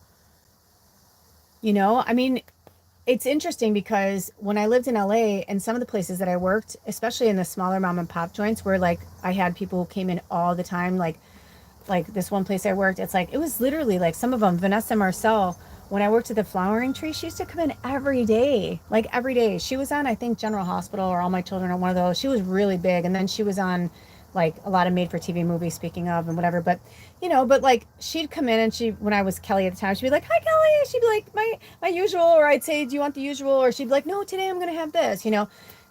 I mean, it's interesting because when I lived in LA, and some of the places that I worked, especially in the smaller mom and pop joints, where like I had people who came in all the time, like like this one place I worked, it's like, it was literally like some of them, Vanessa Marcel, when I worked at the flowering tree, she used to come in every day, like every day. She was on, I think, General Hospital or All My Children or one of those. She was really big. And then she was on like a lot of made for TV movies, speaking of, and whatever. But, but like she'd come in and when I was Kelly at the time, she'd be like, hi, Kelly. She'd be like, my usual. Or I'd say, do you want the usual? Or she'd be like, no, today I'm going to have this.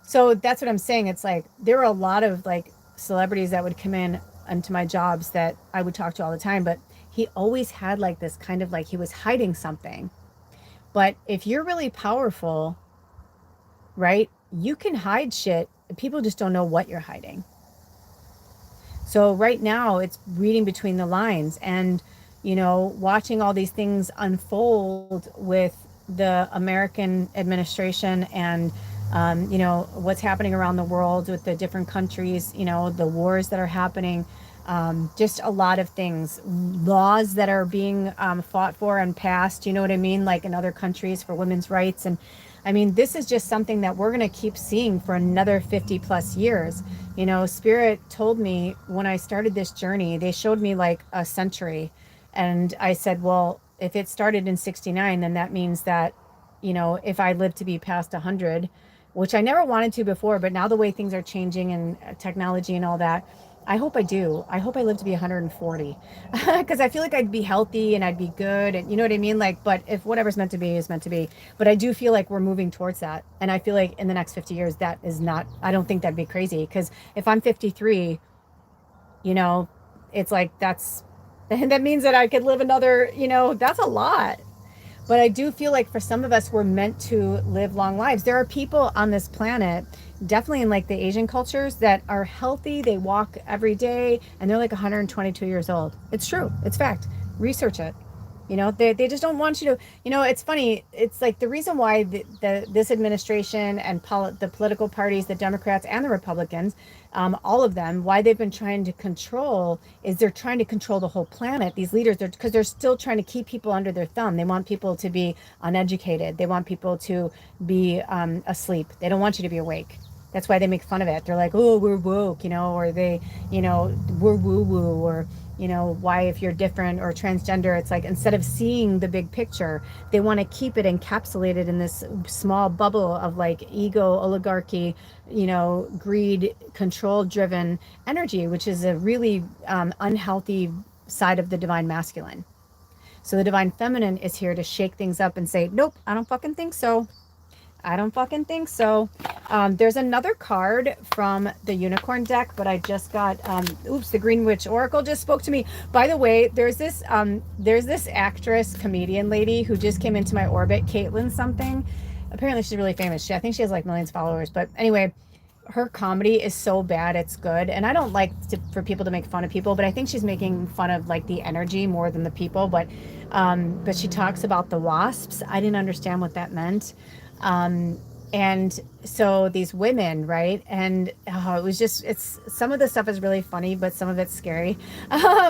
So that's what I'm saying. It's like there were a lot of like celebrities that would come in into my jobs that I would talk to all the time, but he always had like this kind of like he was hiding something. But if you're really powerful, right, you can hide shit. People just don't know what you're hiding. So right now it's reading between the lines and, watching all these things unfold with the American administration and, what's happening around the world with the different countries, the wars that are happening, just a lot of things, laws that are being fought for and passed, you know what I mean? Like in other countries for women's rights. And I mean, this is just something that we're going to keep seeing for another 50 plus years. Spirit told me when I started this journey, they showed me like a century. And I said, well, if it started in 69, then that means that, if I live to be past 100, which I never wanted to before, but now the way things are changing and technology and all that, I hope I do. I hope I live to be 140 because I feel like I'd be healthy and I'd be good. And you know what I mean? Like, but if whatever's meant to be is meant to be. But I do feel like we're moving towards that. And I feel like in the next 50 years, that is not, I don't think that'd be crazy. Because if I'm 53, you know, it's like that means that I could live another, that's a lot. But I do feel like for some of us, we're meant to live long lives. There are people on this planet, definitely in like the Asian cultures, that are healthy. They walk every day and they're like 122 years old. It's true. It's fact. Research it. They just don't want you to, it's funny. It's like the reason why this administration and the political parties, the Democrats and the Republicans, all of them, why they've been trying to control is they're trying to control the whole planet. These leaders, because they're still trying to keep people under their thumb. They want people to be uneducated. They want people to be asleep. They don't want you to be awake. That's why they make fun of it. They're like, oh, we're woke, or they, we're woo woo, or, why if you're different or transgender, it's like instead of seeing the big picture, they want to keep it encapsulated in this small bubble of like ego, oligarchy, greed, control driven energy, which is a really unhealthy side of the divine masculine. So the divine feminine is here to shake things up and say, nope, I don't fucking think so. I don't fucking think so. There's another card from the unicorn deck, but I just got, the Green Witch Oracle just spoke to me. By the way, there's this actress, comedian lady who just came into my orbit, Caitlin something. Apparently she's really famous. I think she has like millions of followers, but anyway, her comedy is so bad it's good. And I don't like for people to make fun of people, but I think she's making fun of like the energy more than the people. But she talks about the wasps. I didn't understand what that meant. And so these women, right? And it's some of the stuff is really funny, but some of it's scary,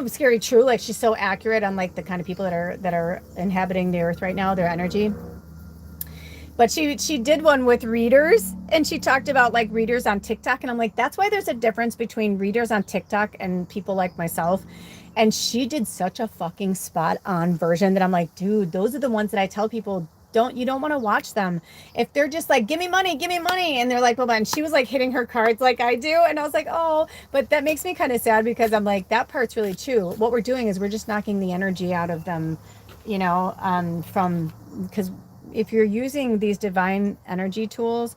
scary, true. Like she's so accurate on like the kind of people that are inhabiting the earth right now, their energy. But she did one with readers, and she talked about like readers on TikTok. And I'm like, that's why there's a difference between readers on TikTok and people like myself. And she did such a fucking spot on version that I'm like, dude, those are the ones that I tell people, you don't want to watch them if they're just like, give me money, and they're like, well, and she was like hitting her cards like I do, and I was like, oh, but that makes me kind of sad because I'm like, that part's really true. What we're doing is we're just knocking the energy out of them, because if you're using these divine energy tools,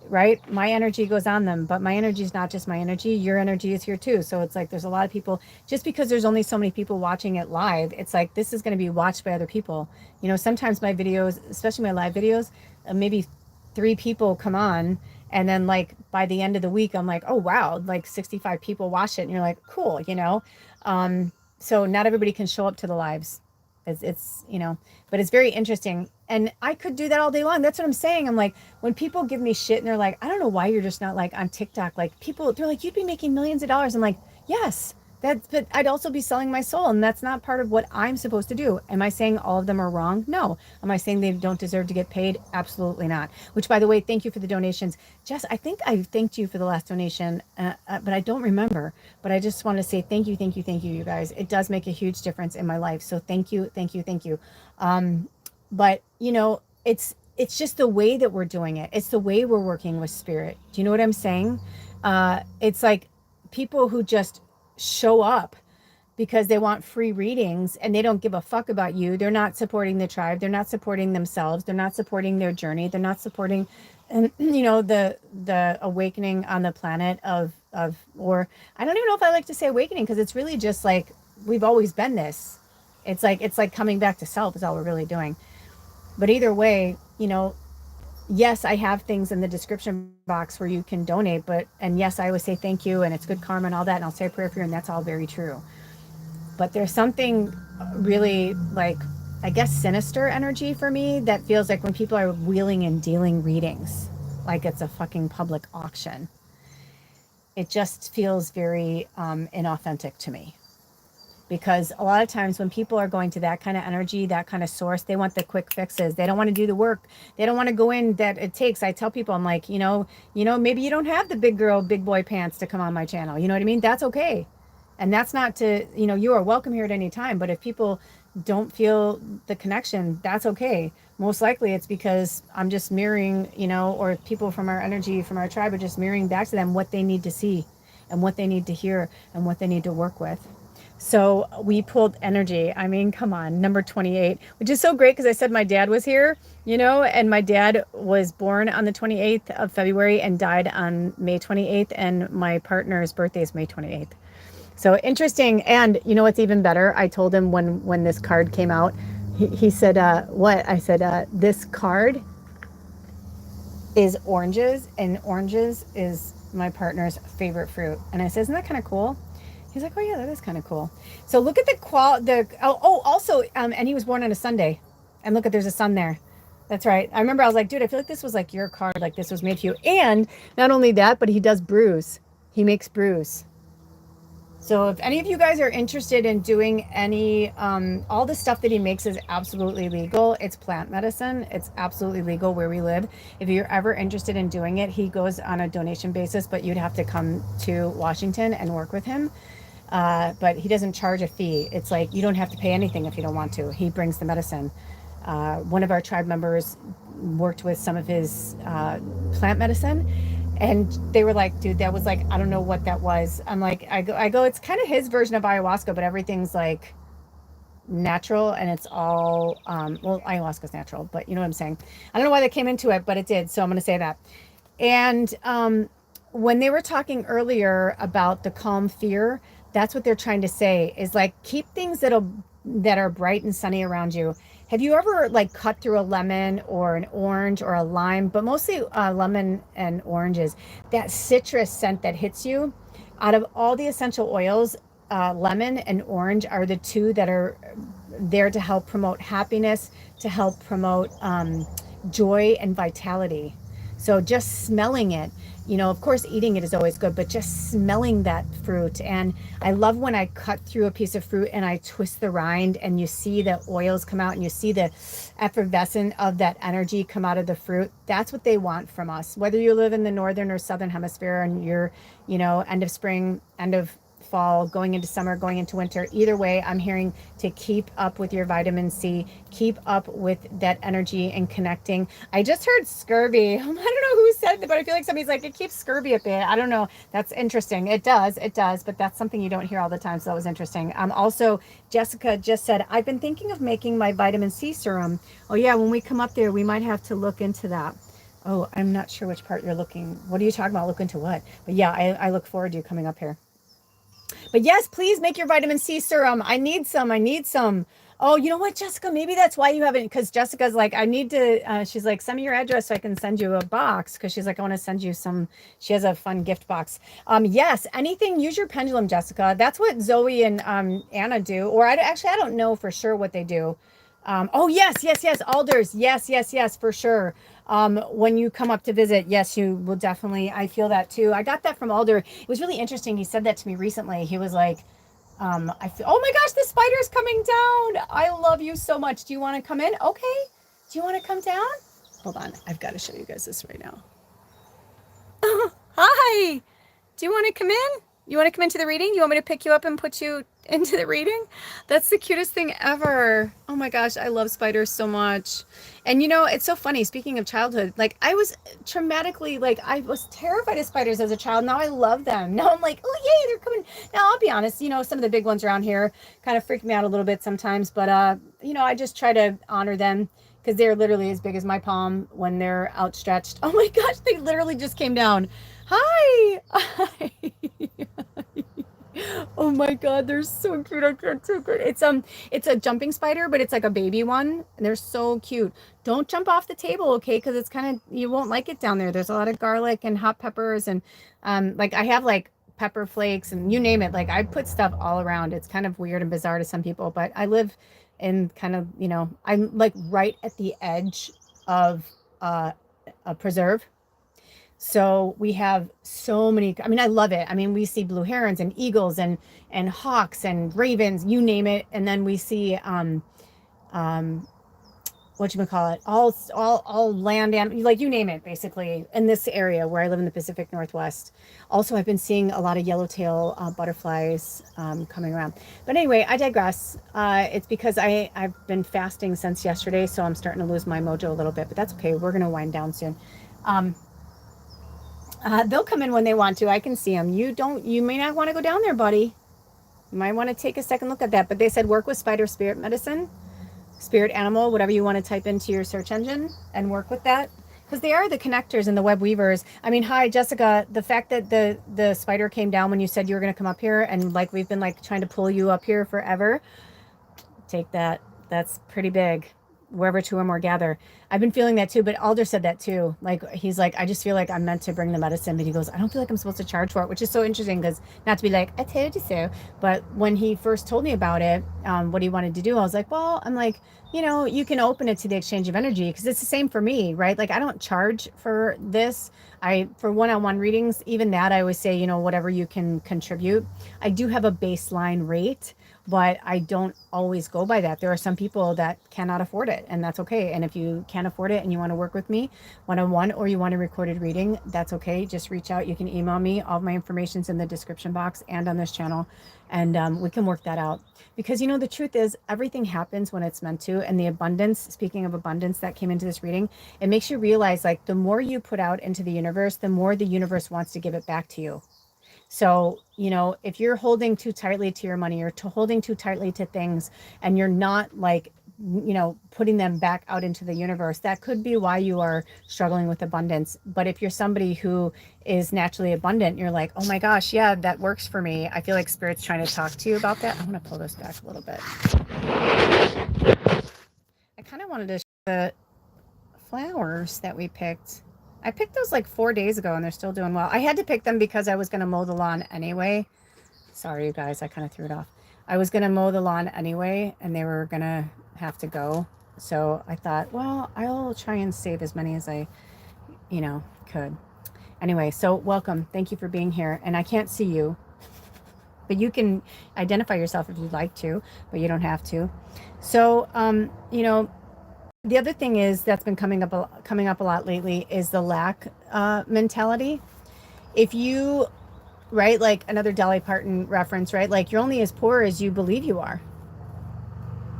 right, my energy goes on them, but my energy is not just my energy, your energy is here too. So it's like there's a lot of people, just because there's only so many people watching it live, it's like this is going to be watched by other people. Sometimes my videos, especially my live videos, maybe 3 people come on, and then like by the end of the week I'm like, oh wow, like 65 people watch it, and you're like, cool. So not everybody can show up to the lives. It's but it's very interesting, and I could do that all day long. That's what I'm saying. I'm like, when people give me shit and they're like, I don't know why you're just not like on TikTok, like people, they're like, you'd be making millions of dollars. I'm like, yes, But I'd also be selling my soul, and that's not part of what I'm supposed to do. Am I saying all of them are wrong? No. Am I saying they don't deserve to get paid? Absolutely not. Which, by the way, thank you for the donations. Jess, I think I thanked you for the last donation, but I don't remember. But I just want to say thank you, thank you, thank you, you guys. It does make a huge difference in my life. So thank you, thank you, thank you. But it's just the way that we're doing it. It's the way we're working with spirit. Do you know what I'm saying? It's like people who just show up because they want free readings and they don't give a fuck about you. They're not supporting the tribe. They're not supporting themselves. They're not supporting their journey. They're not supporting, and the awakening on the planet or I don't even know if I like to say awakening, because it's really just like we've always been this. It's like coming back to self is all we're really doing. But either way, yes, I have things in the description box where you can donate, and yes, I always say thank you and it's good karma and all that, and I'll say a prayer for you, and that's all very true. But there's something really, like, I guess, sinister energy for me that feels like when people are wheeling and dealing readings, like it's a fucking public auction. It just feels very inauthentic to me. Because a lot of times when people are going to that kind of energy, that kind of source, they want the quick fixes. They don't want to do the work. They don't want to go in that it takes. I tell people, I'm like, maybe you don't have the big girl, big boy pants to come on my channel. You know what I mean? That's okay. And that's not to, you are welcome here at any time. But if people don't feel the connection, that's okay. Most likely it's because I'm just mirroring, or people from our energy, from our tribe are just mirroring back to them what they need to see and what they need to hear and what they need to work with. So we pulled energy. I mean, come on, number 28, which is so great because I said my dad was here, and my dad was born on the 28th of February and died on May 28th. And my partner's birthday is May 28th. So interesting. And you know what's even better? I told him when this card came out, he said, what? I said, this card is oranges, and oranges is my partner's favorite fruit. And I said, isn't that kind of cool? He's like, oh yeah, that is kind of cool. So look at also, and he was born on a Sunday, and look at, there's a sun there. That's right. I remember I was like, dude, I feel like this was like your card, like this was made for you. And not only that, but he does brews. He makes brews. So if any of you guys are interested in doing any, all the stuff that he makes is absolutely legal. It's plant medicine. It's absolutely legal where we live. If you're ever interested in doing it, he goes on a donation basis, but you'd have to come to Washington and work with him. But he doesn't charge a fee. It's like you don't have to pay anything if you don't want to. He brings the medicine. One of our tribe members worked with some of his plant medicine, and they were like, dude, that was like, I don't know what that was. I'm like, I go, it's kind of his version of ayahuasca, but everything's like natural, and it's all, well, ayahuasca's natural, but you know what I'm saying? I don't know why they came into it, but it did. So I'm going to say that. And when they were talking earlier about the calm fear, that's what they're trying to say is like, keep things that are bright and sunny around you. Have you ever like cut through a lemon or an orange or a lime, but mostly lemon and oranges, that citrus scent that hits you? Out of all the essential oils, lemon and orange are the two that are there to help promote happiness, to help promote joy and vitality. So just smelling it, of course, eating it is always good, but just smelling that fruit. And I love when I cut through a piece of fruit and I twist the rind and you see the oils come out and you see the effervescence of that energy come out of the fruit. That's what they want from us. Whether you live in the northern or southern hemisphere and you're, end of spring, end of fall, going into summer, going into winter, either way, I'm hearing to keep up with your vitamin C, keep up with that energy and connecting. I just heard scurvy. I don't know who said that, but I feel like somebody's like, it keeps scurvy at bay. I don't know. That's interesting. It does, but that's something you don't hear all the time. So that was interesting. Also, Jessica just said, I've been thinking of making my vitamin C serum. Oh yeah, when we come up there, we might have to look into that. Oh, I'm not sure which part you're looking. What are you talking about? Look into what? But yeah, I look forward to you coming up here. But yes, please make your vitamin C serum. I need some. Oh, you know what, Jessica? Maybe that's why you haven't, because Jessica's like, I need to, she's like, send me your address so I can send you a box. Because she's like, I want to send you some, she has a fun gift box. Yes, anything, use your pendulum, Jessica. That's what Zoe and Anna do. Or I don't know for sure what they do. Oh, yes, alders. Yes, for sure. When you come up to visit, yes, you will definitely, I feel that too. I got that from Alder. It was really interesting. He said that to me recently. He was like, I feel, oh my gosh, the spider's coming down. I love you so much. Do you want to come in? Okay. Do you want to come down? Hold on. I've got to show you guys this right now. Hi. Do you want to come in? You want to come into the reading? You want me to pick you up and put you into the reading? That's the cutest thing ever. Oh my gosh, I love spiders so much. And you know, it's so funny. Speaking of childhood, like I was traumatically, like I was terrified of spiders as a child. Now I love them. Now I'm like, oh yay, they're coming. Now I'll be honest, you know, some of the big ones around here kind of freak me out a little bit sometimes, but you know, I just try to honor them because they're literally as big as my palm when they're outstretched. Oh my gosh, they literally just came down. Hi. Hi. Oh my god, they're so cute. I can't take it. It's a jumping spider, but it's like a baby one, and they're so cute. Don't jump off the table, okay? Because it's kind of, you won't like it down there. There's a lot of garlic and hot peppers, and like I have like pepper flakes and you name it. Like I put stuff all around. It's kind of weird and bizarre to some people, but I live in kind of, you know, I'm like right at the edge of a preserve. So we have so many, I mean, I love it. I mean, we see blue herons and eagles and hawks and ravens, you name it. And then we see whatchamacallit, all land and like you name it, basically, in this area where I live in the Pacific Northwest. Also, I've been seeing a lot of yellowtail butterflies coming around. But anyway, I digress. It's because I've been fasting since yesterday, so I'm starting to lose my mojo a little bit, but that's okay. We're going to wind down soon. They'll come in when they want to. I can see them. You may not want to go down there, buddy. You might want to take a second look at that. But they said work with spider spirit medicine, spirit animal, whatever you want to type into your search engine and work with that. Because they are the connectors and the web weavers. I mean, hi, Jessica. The fact that the spider came down when you said you were going to come up here and like we've been like trying to pull you up here forever. Take that. That's pretty big. Wherever two or more gather. I've been feeling that too, but Alder said that too. Like, he's like, I just feel like I'm meant to bring the medicine, but he goes, I don't feel like I'm supposed to charge for it, which is so interesting because not to be like, I told you so. But when he first told me about it, what he wanted to do, I was like, well, I'm like, you know, you can open it to the exchange of energy because it's the same for me, right? Like, I don't charge for this. For one-on-one readings, even that, I always say, you know, whatever you can contribute. I do have a baseline rate, but I don't always go by that. There are some people that cannot afford it, and that's okay. And if you can't afford it and you want to work with me one-on-one or you want a recorded reading, that's okay. Just reach out. You can email me. All of my information's in the description box and on this channel, and we can work that out. Because, you know, the truth is everything happens when it's meant to, and the abundance, speaking of abundance that came into this reading, it makes you realize, like, the more you put out into the universe, the more the universe wants to give it back to you. So, you know, if you're holding too tightly to your money or holding too tightly to things and you're not like, you know, putting them back out into the universe, that could be why you are struggling with abundance. But if you're somebody who is naturally abundant, you're like, oh my gosh, yeah, that works for me. I feel like Spirit's trying to talk to you about that. I'm going to pull this back a little bit. I kind of wanted to show the flowers that we picked. I picked those like 4 days ago and they're still doing well. I had to pick them because I was going to mow the lawn anyway. Sorry, you guys, I kind of threw it off. I was going to mow the lawn anyway and they were going to have to go. So I thought, well, I'll try and save as many as I, you know, could. Anyway, so welcome. Thank you for being here. And I can't see you, but you can identify yourself if you'd like to, but you don't have to. So, you know, the other thing is that's been coming up a lot lately is the lack mentality. If you, right, like another Dolly Parton reference, right? Like you're only as poor as you believe you are,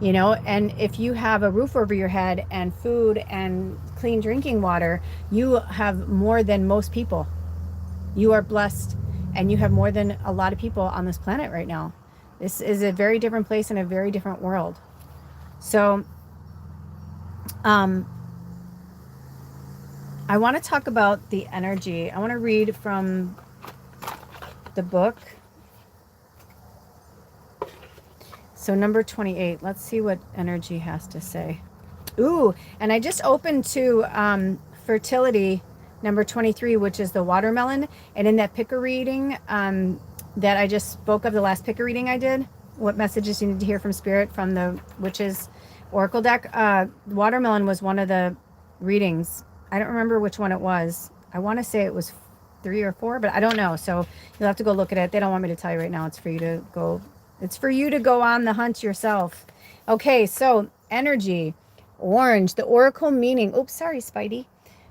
you know? And if you have a roof over your head and food and clean drinking water, you have more than most people. You are blessed and you have more than a lot of people on this planet right now. This is a very different place and a very different world. So, I want to talk about the energy. I want to read from the book. So number 28, let's see what energy has to say. Ooh, and I just opened to fertility number 23, which is the watermelon. And in that picker reading that I just spoke of, the last picker reading I did, what messages you need to hear from Spirit from the Witches Oracle deck, watermelon was one of the readings. I don't remember which one it was. I want to say it was 3 or 4, but I don't know. So you'll have to go look at it. They don't want me to tell you right now. It's for you to go It's for you to go on the hunt yourself. Okay, so energy, orange, the oracle meaning. Oops, sorry, Spidey.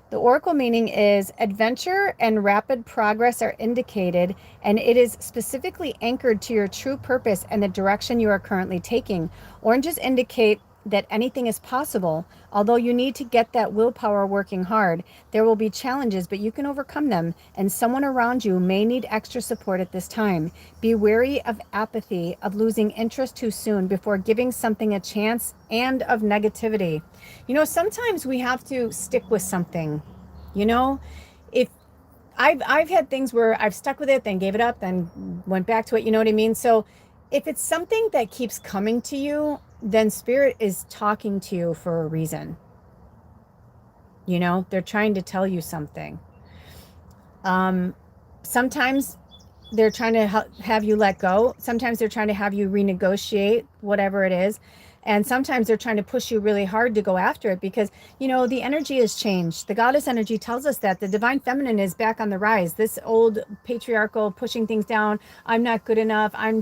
The oracle meaning is adventure and rapid progress are indicated, and it is specifically anchored to your true purpose and the direction you are currently taking. Oranges indicate that anything is possible. Although you need to get that willpower working hard, there will be challenges, but you can overcome them, and someone around you may need extra support at this time. Be wary of apathy, of losing interest too soon before giving something a chance, and of negativity. Sometimes we have to stick with something. You know, if I've had things where I've stuck with it, then gave it up, then went back to it, you know what I mean? So if it's something that keeps coming to you, then spirit is talking to you for a reason. They're trying to tell you something. Sometimes they're trying to have you let go. Sometimes they're trying to have you renegotiate whatever it is. And sometimes they're trying to push you really hard to go after it because, the energy has changed. The goddess energy tells us that the divine feminine is back on the rise. This old patriarchal pushing things down. I'm not good enough. I'm,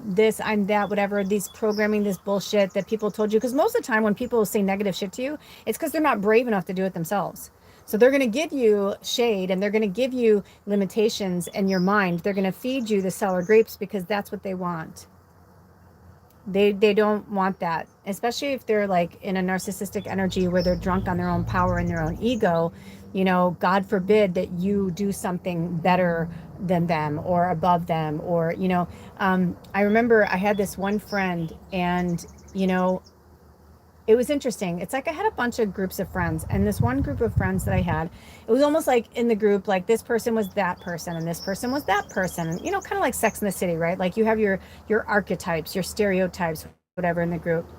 this, I'm that, whatever, these programming, this bullshit that people told you. Because most of the time when people say negative shit to you, it's because they're not brave enough to do it themselves. So they're going to give you shade and they're going to give you limitations in your mind. They're going to feed you the sour grapes because that's what they want. They don't want that, especially if they're like in a narcissistic energy where they're drunk on their own power and their own ego. God forbid that you do something better than them or above them or, I remember I had this one friend and, it was interesting. It's like I had a bunch of groups of friends, and this one group of friends that I had, it was almost like in the group, like this person was that person and this person was that person. Kind of like Sex in the City, right? Like you have your archetypes, your stereotypes, whatever in the group.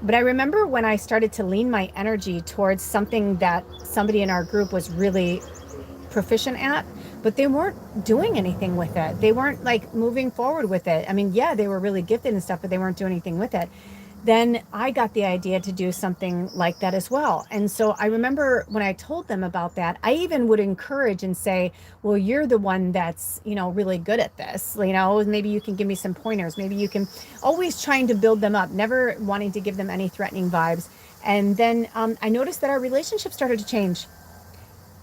But I remember when I started to lean my energy towards something that somebody in our group was really proficient at, but they weren't doing anything with it. They weren't like moving forward with it. I mean, yeah, they were really gifted and stuff, but they weren't doing anything with it. Then I got the idea to do something like that as well. And so I remember when I told them about that, I even would encourage and say, well, you're the one that's, really good at this. Maybe you can give me some pointers. Maybe you can, always trying to build them up, never wanting to give them any threatening vibes. And then I noticed that our relationship started to change.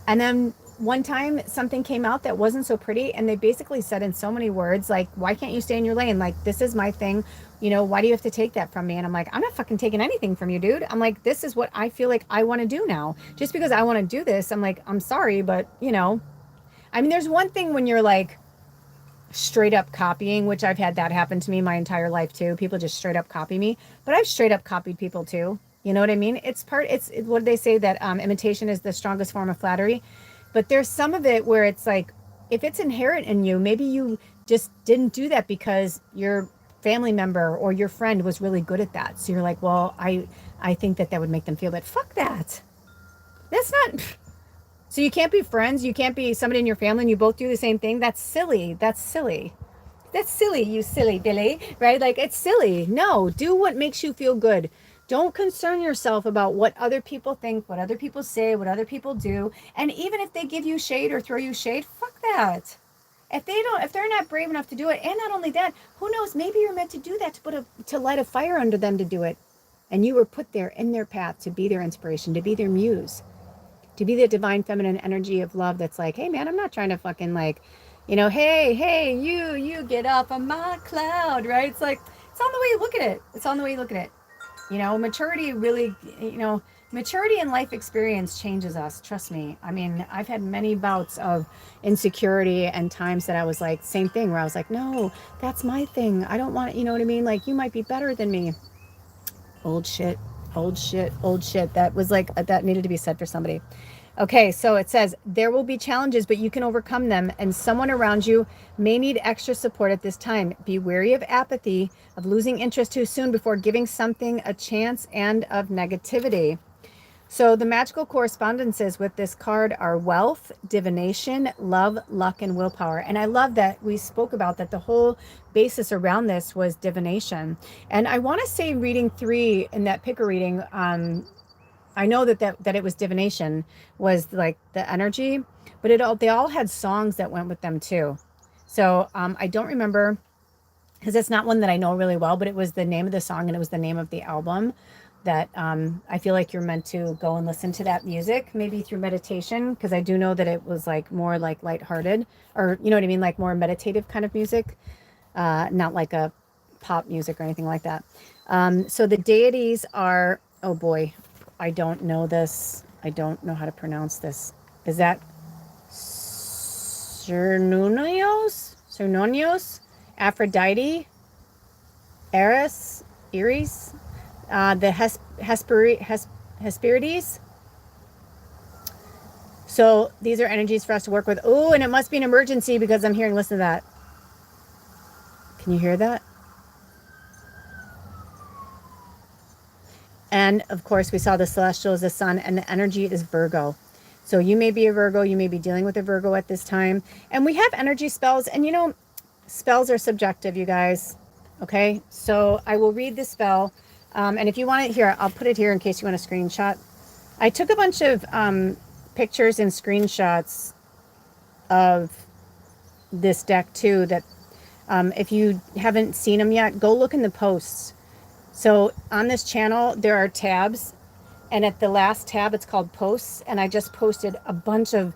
And then one time something came out that wasn't so pretty, and they basically said in so many words, like, why can't you stay in your lane? Like, this is my thing. Why do you have to take that from me? And I'm like, I'm not fucking taking anything from you, dude. I'm like, this is what I feel like I want to do now. Just because I want to do this, I'm like, I'm sorry, but I mean, there's one thing when you're like straight up copying, which I've had that happen to me my entire life too. People just straight up copy me, but I've straight up copied people too. You know what I mean? What do they say, that imitation is the strongest form of flattery? But there's some of it where it's like, if it's inherent in you, maybe you just didn't do that because your family member or your friend was really good at that. So you're like, well, I think that would make them feel, but fuck that. That's not. So you can't be friends. You can't be somebody in your family and you both do the same thing. That's silly. That's silly. That's silly, you silly Billy, right? Like, it's silly. No, do what makes you feel good. Don't concern yourself about what other people think, what other people say, what other people do. And even if they give you shade or throw you shade, fuck that. If they're not brave enough to do it, and not only that, who knows, maybe you're meant to do that to light a fire under them to do it. And you were put there in their path to be their inspiration, to be their muse, to be the divine feminine energy of love that's like, hey man, I'm not trying to fucking like, hey, you get off of my cloud, right? It's like, it's on the way you look at it. It's on the way you look at it. Maturity really, maturity and life experience changes us. Trust me. I mean, I've had many bouts of insecurity and times that I was like, same thing, where I was like, no, that's my thing. I don't want, you know what I mean? Like, you might be better than me. Old shit. That was like, that needed to be said for somebody. Okay, so it says, there will be challenges, but you can overcome them, and someone around you may need extra support at this time. Be wary of apathy, of losing interest too soon before giving something a chance, and of negativity. So the magical correspondences with this card are wealth, divination, love, luck, and willpower. And I love that we spoke about that the whole basis around this was divination. And I want to say reading 3 in that picker reading, I know that it was divination was like the energy, but they all had songs that went with them too. So I don't remember because it's not one that I know really well, but it was the name of the song and it was the name of the album that I feel like you're meant to go and listen to that music, maybe through meditation, because I do know that it was like more like lighthearted, or you know what I mean, like more meditative kind of music, not like a pop music or anything like that. So the deities are, oh boy, I don't know this. I don't know how to pronounce this. Is that Cernunios? Cernunios? Aphrodite? Eris? Iris? The Hesperides? So these are energies for us to work with. Oh, and it must be an emergency because I'm hearing, listen to that. Can you hear that? And of course, we saw the celestial is the sun, and the energy is Virgo. So you may be a Virgo, you may be dealing with a Virgo at this time. And we have energy spells, and you know, spells are subjective, you guys. Okay, so I will read the spell. And if you want it here, I'll put it here in case you want a screenshot. I took a bunch of pictures and screenshots of this deck too, that if you haven't seen them yet, go look in the posts. So on this channel, there are tabs, and at the last tab, it's called posts. And I just posted a bunch of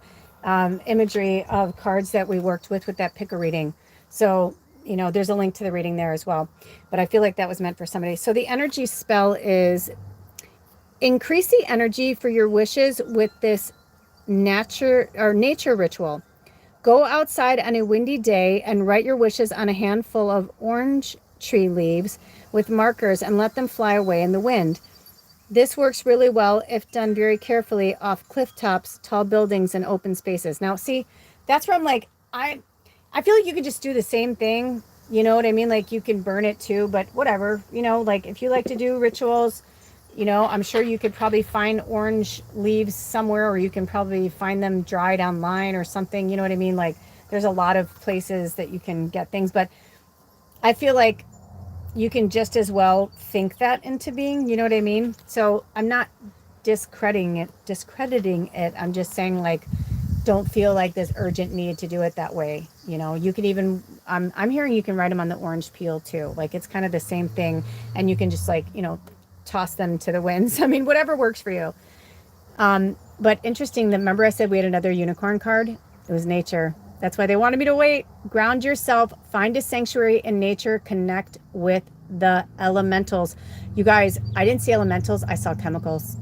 imagery of cards that we worked with that picker reading. So, you know, there's a link to the reading there as well. But I feel like that was meant for somebody. So the energy spell is increase the energy for your wishes with this nature ritual. Go outside on a windy day and write your wishes on a handful of orange tree leaves with markers and let them fly away in the wind. This works really well if done very carefully off cliff tops, tall buildings, and open spaces. Now, see, that's where I'm like, I feel like you could just do the same thing. You know what I mean? Like you can burn it too, but whatever. You know, like if you like to do rituals, you know, I'm sure you could probably find orange leaves somewhere, or you can probably find them dried online or something. You know what I mean? Like there's a lot of places that you can get things, but I feel like you can just as well think that into being, you know what I mean? So I'm not discrediting it. I'm just saying, like, don't feel like this urgent need to do it that way. You know, you can even, I'm hearing you can write them on the orange peel too. Like it's kind of the same thing. And you can just like, you know, toss them to the winds. I mean, whatever works for you. But interesting, remember I said we had another unicorn card? It was nature. That's why they wanted me to wait. Ground yourself, find a sanctuary in nature, connect with the elementals. You guys, I didn't see elementals, I saw chemicals.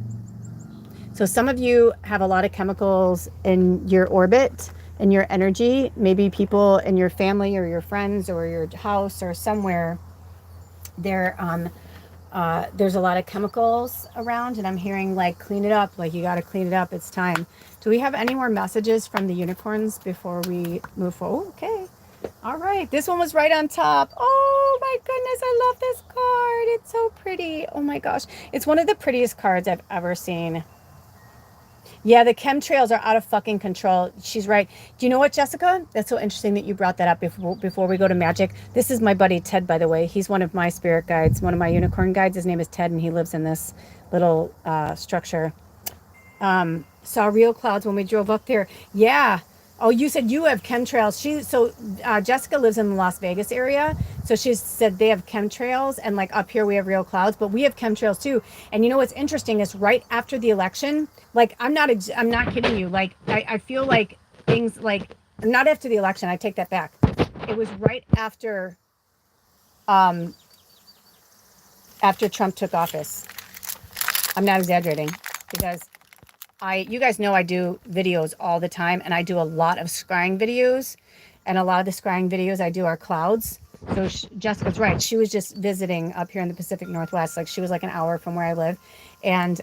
So some of you have a lot of chemicals in your orbit, in your energy, maybe people in your family or your friends or your house or somewhere. There's a lot of chemicals around, and I'm hearing like clean it up, like you got to clean it up, it's time. Do we have any more messages from the unicorns before we move forward? Okay, all right, this one was right on top. Oh my goodness, I love this card. It's so pretty. Oh my gosh, it's one of the prettiest cards I've ever seen. Yeah, the chemtrails are out of fucking control. She's right. Do you know what, Jessica? That's so interesting that you brought that up before we go to magic. This is my buddy Ted, by the way. He's one of my spirit guides, one of my unicorn guides. His name is Ted, and he lives in this little structure. Saw real clouds when we drove up there. Yeah. Oh, you said you have chemtrails. Jessica lives in the Las Vegas area. So she said they have chemtrails, and like up here we have real clouds, but we have chemtrails too. And you know what's interesting is right after the election, like I'm not kidding you. Like I feel like things like not after the election. I take that back. It was right um, after Trump took office. I'm not exaggerating because you guys know I do videos all the time, and I do a lot of scrying videos, and a lot of the scrying videos I do are clouds. So Jessica's right. She was just visiting up here in the Pacific Northwest. Like she was like an hour from where I live, and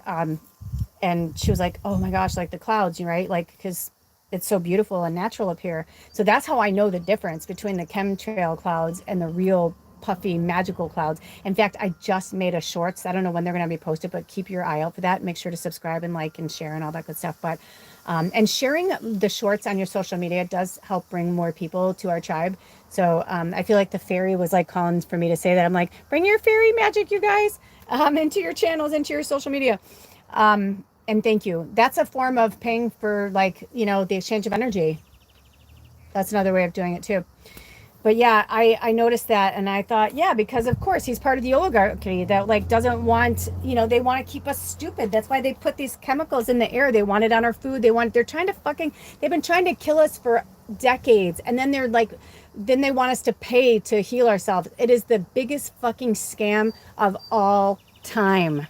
she was like, "Oh my gosh, like the clouds, right? Like because it's so beautiful and natural up here." So that's how I know the difference between the chemtrail clouds and the real puffy magical clouds. In fact, I just made a shorts. I don't know when they're going to be posted, but keep your eye out for that. Make sure to subscribe and like and share and all that good stuff. But and sharing the shorts on your social media does help bring more people to our tribe. So I feel like the fairy was like calling for me to say that. I'm like, bring your fairy magic, you guys, into your channels, into your social media. And thank you. That's a form of paying for, like, you know, the exchange of energy. That's another way of doing it too. But yeah, I noticed that, and I thought, yeah, because of course he's part of the oligarchy that like doesn't want, they want to keep us stupid. That's why they put these chemicals in the air. They want it on our food. They're trying to they've been trying to kill us for decades, and then then they want us to pay to heal ourselves. It is the biggest fucking scam of all time.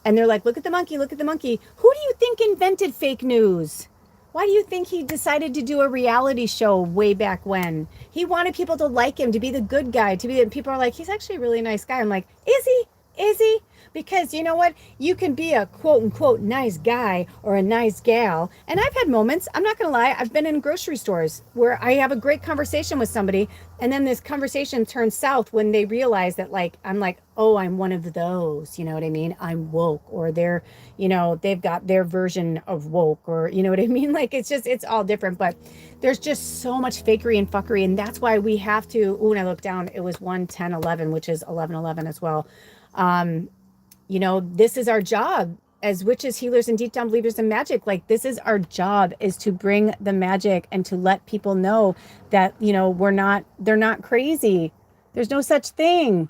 And they're like, look at the monkey, look at the monkey. Who do you think invented fake news? Why do you think he decided to do a reality show way back when? He wanted people to like him, to be the good guy, people are like, he's actually a really nice guy. I'm like, is he? Is he? Because you know what? You can be a quote unquote nice guy or a nice gal. And I've had moments, I'm not going to lie, I've been in grocery stores where I have a great conversation with somebody. And then this conversation turns south when they realize that, like, I'm like, oh, I'm one of those, you know what I mean? I'm woke, or they've got their version of woke, or you know what I mean? Like, it's all different, but there's just so much fakery and fuckery. And that's why we have to, when I look down, it was 11011, which is 1111 as well. This is our job as witches, healers, and deep down believers in magic. Like, this is our job, is to bring the magic and to let people know that, they're not crazy. There's no such thing.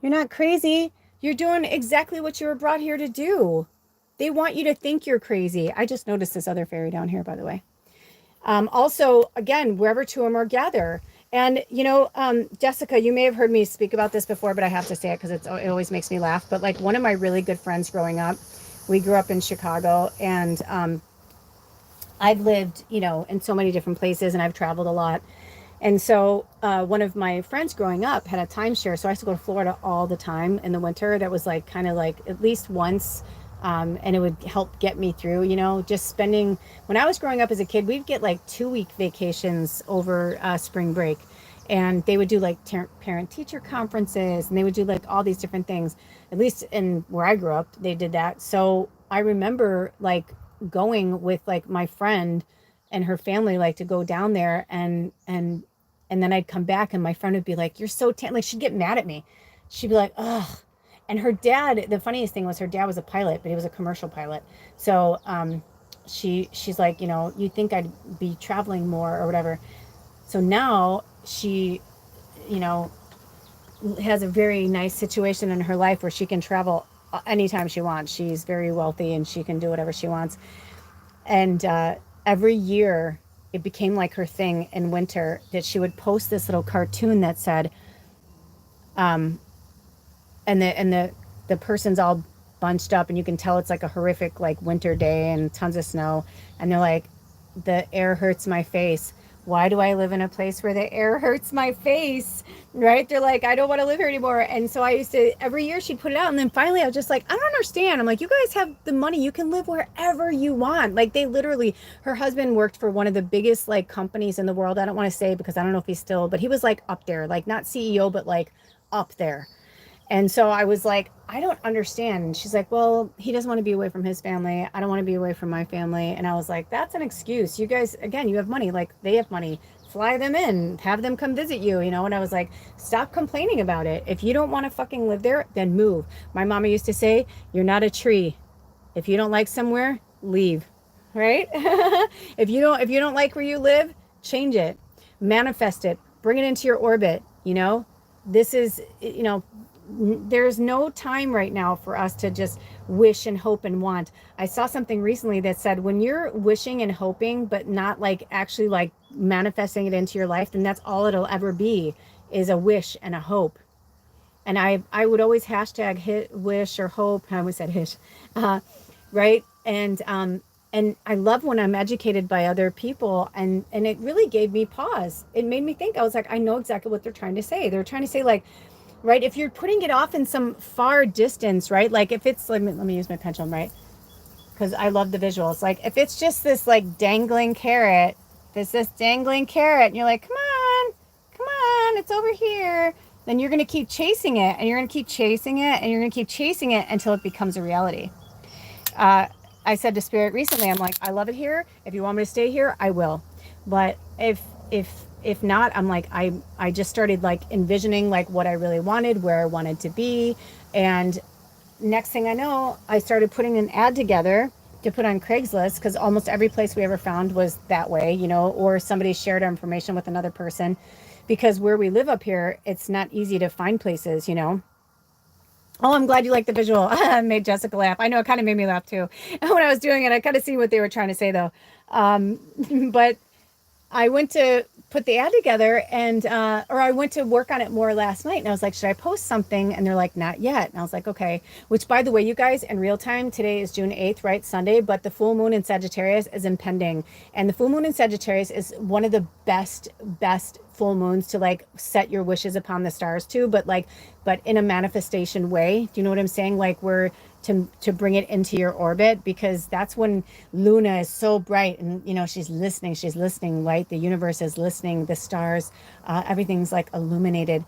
You're not crazy. You're doing exactly what you were brought here to do. They want you to think you're crazy. I just noticed this other fairy down here, by the way. Also, again, wherever two or more gather. And, Jessica, you may have heard me speak about this before, but I have to say it because it always makes me laugh. But like, one of my really good friends growing up, we grew up in Chicago, and I've lived, in so many different places, and I've traveled a lot. And so one of my friends growing up had a timeshare. So I used to go to Florida all the time in the winter. That was like kind of like at least once. And it would help get me through, just spending, when I was growing up as a kid, we'd get like 2-week vacations over spring break. And they would do like parent teacher conferences, and they would do like all these different things. At least in where I grew up, they did that. So I remember like going with like my friend and her family, like to go down there, and then I'd come back and my friend would be like, you're so tan. Like, she'd get mad at me. She'd be like, ugh. And her dad, the funniest thing was, her dad was a pilot, but he was a commercial pilot. So she's like, you'd think I'd be traveling more or whatever. So now she, has a very nice situation in her life where she can travel anytime she wants. She's very wealthy and she can do whatever she wants. And every year it became like her thing in winter that she would post this little cartoon that said, and the person's all bunched up, and you can tell it's like a horrific like winter day and tons of snow, and they're like, the air hurts my face. Why do I live in a place where the air hurts my face? Right? They're like, I don't want to live here anymore. And so I used to, every year she'd put it out, and then finally I was just like, I don't understand. I'm like, you guys have the money, you can live wherever you want. Like, they literally, her husband worked for one of the biggest like companies in the world. I don't want to say because I don't know if he's still, but he was like up there, like not CEO, but like up there. And so I was like, I don't understand. And she's like, well, he doesn't want to be away from his family. I don't want to be away from my family. And I was like, that's an excuse. You guys, again, you have money, like they have money. Fly them in, have them come visit you, And I was like, stop complaining about it. If you don't want to fucking live there, then move. My mama used to say, you're not a tree. If you don't like somewhere, leave. Right? If you don't like where you live, change it. Manifest it. Bring it into your orbit, This is, there's no time right now for us to just wish and hope and want. I saw something recently that said, when you're wishing and hoping, but not like actually like manifesting it into your life, then that's all it'll ever be, is a wish and a hope. And I would always hashtag hit wish or hope. I always said hish, right? And I love when I'm educated by other people, and it really gave me pause. It made me think. I was like, I know exactly what they're trying to say. They're trying to say, like, right, if you're putting it off in some far distance, right? Like if it's, let me use my pendulum, right? Because I love the visuals. Like if it's just this like dangling carrot, and you're like, come on, it's over here. Then you're going to keep chasing it, and you're going to keep chasing it, and you're going to keep chasing it until it becomes a reality. I said to Spirit recently, I'm like, I love it here. If you want me to stay here, I will. But if not, I'm like, I just started like envisioning like what I really wanted, where I wanted to be. And next thing I know, I started putting an ad together to put on Craigslist, because almost every place we ever found was that way, you know, or somebody shared our information with another person, because where we live up here, it's not easy to find places, you know. Oh, I'm glad you like the visual. It made Jessica laugh. I know it kind of made me laugh too. When I was doing it, I kind of see what they were trying to say though. Um, but I went to put the ad together and, or I went to work on it more last night and I was like, should I post something? And they're like, not yet. And I was like, okay, which by the way, you guys, in real time, today is June 8th, right? Sunday, but the full moon in Sagittarius is impending. And the full moon in Sagittarius is one of the best full moons to like set your wishes upon the stars to, but like, but in a manifestation way. Do you know what I'm saying? Like we're, to bring it into your orbit, because that's when Luna is so bright and you know she's listening, right? The universe is listening, the stars, everything's like illuminated.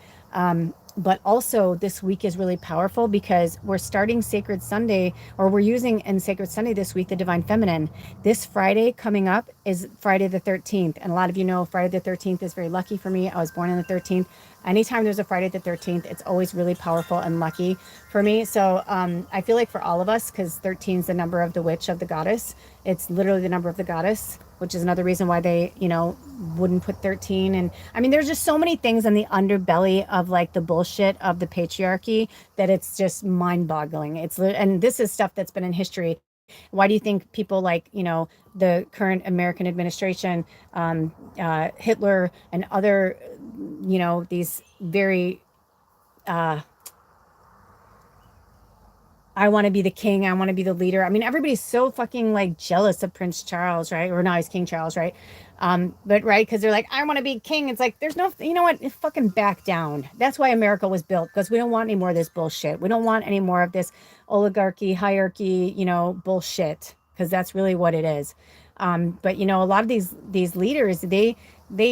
But also this week is really powerful because we're starting Sacred Sunday, or we're using in Sacred Sunday this week the Divine Feminine. This Friday coming up is Friday the 13th, and a lot of you know Friday the 13th is very lucky for me. I was born on the 13th. Anytime there's a Friday the 13th, it's always really powerful and lucky for me. So I feel like for all of us, because 13 is the number of the witch, of the goddess, it's literally the number of the goddess, which is another reason why they, you know, wouldn't put 13. And I mean, there's just so many things in the underbelly of like the bullshit of the patriarchy that it's just mind boggling. And this is stuff that's been in history. Why do you think people like, you know, the current American administration, Hitler and other, you know, these very, uh, I want to be the king. I want to be the leader. I mean, everybody's so fucking like jealous of Prince Charles, right? Or now he's King Charles, right? But right, because they're like, I want to be king. It's like, there's no, you know what? Fucking back down. That's why America was built, because we don't want any more of this bullshit. We don't want any more of this oligarchy, hierarchy, you know, bullshit, because that's really what it is. But you know, a lot of these leaders, they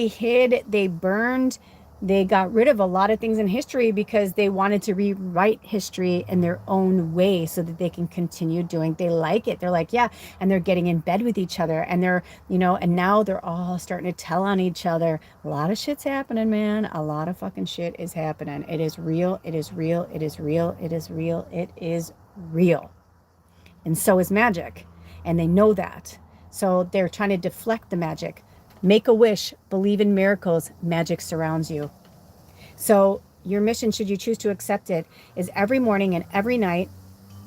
hid, they burned, they got rid of a lot of things in history because they wanted to rewrite history in their own way so that they can continue doing. They like it. They're like, yeah. And they're getting in bed with each other and they're, you know, and now they're all starting to tell on each other. A lot of shit's happening, man. A lot of fucking shit is happening. It is real. It is real. It is real. It is real. It is real. And so is magic. And they know that. So they're trying to deflect the magic. Make a wish, believe in miracles, magic surrounds you. So your mission, should you choose to accept it, is every morning and every night,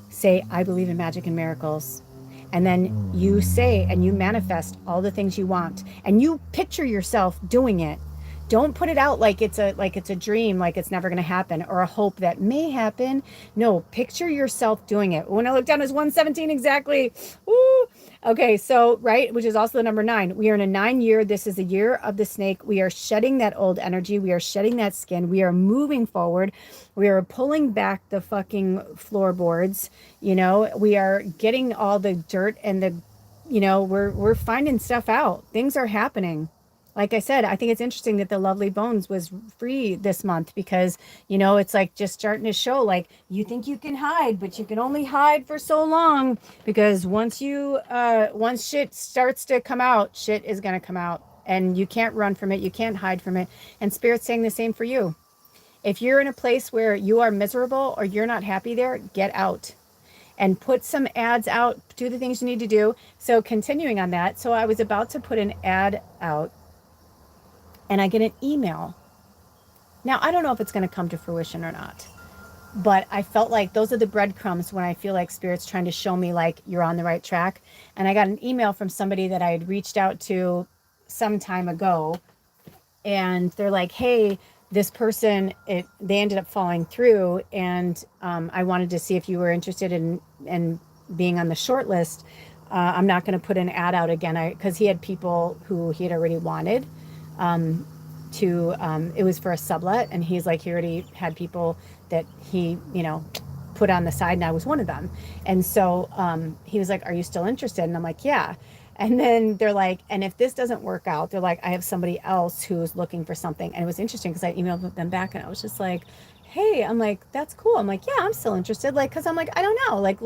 say, I believe in magic and miracles. And then you say and you manifest all the things you want. And you picture yourself doing it. Don't put it out like it's a dream, like it's never going to happen, or a hope that may happen. No, picture yourself doing it. When I look down, it's 117 exactly. Woo. Okay, so right, which is also the number 9. We are in a 9 year. This is the year of the snake. We are shedding that old energy. We are shedding that skin. We are moving forward. We are pulling back the fucking floorboards. You know, we are getting all the dirt and the, you know, we're finding stuff out. Things are happening. Like I said, I think it's interesting that the Lovely Bones was free this month because, you know, it's like just starting to show like you think you can hide, but you can only hide for so long, because once shit starts to come out, shit is going to come out and you can't run from it. You can't hide from it. And Spirit's saying the same for you. If you're in a place where you are miserable or you're not happy there, get out and put some ads out, do the things you need to do. So continuing on that. So I was about to put an ad out, and I get an email. Now, I don't know if it's going to come to fruition or not, but I felt like those are the breadcrumbs when I feel like Spirit's trying to show me like you're on the right track. And I got an email from somebody that I had reached out to some time ago. And they're like, hey, this person, they ended up falling through. And I wanted to see if you were interested in being on the short list. I'm not going to put an ad out again because he had people who he had already wanted. It was for a sublet, and he's like, he already had people that he, you know, put on the side, and I was one of them. And so he was like, are you still interested? And I'm like, yeah. And then they're like, and if this doesn't work out, they're like, I have somebody else who's looking for something. And it was interesting because I emailed them back and I was just like, hey, I'm like, that's cool. I'm like, yeah, I'm still interested. Like, cause I'm like, I don't know. Like,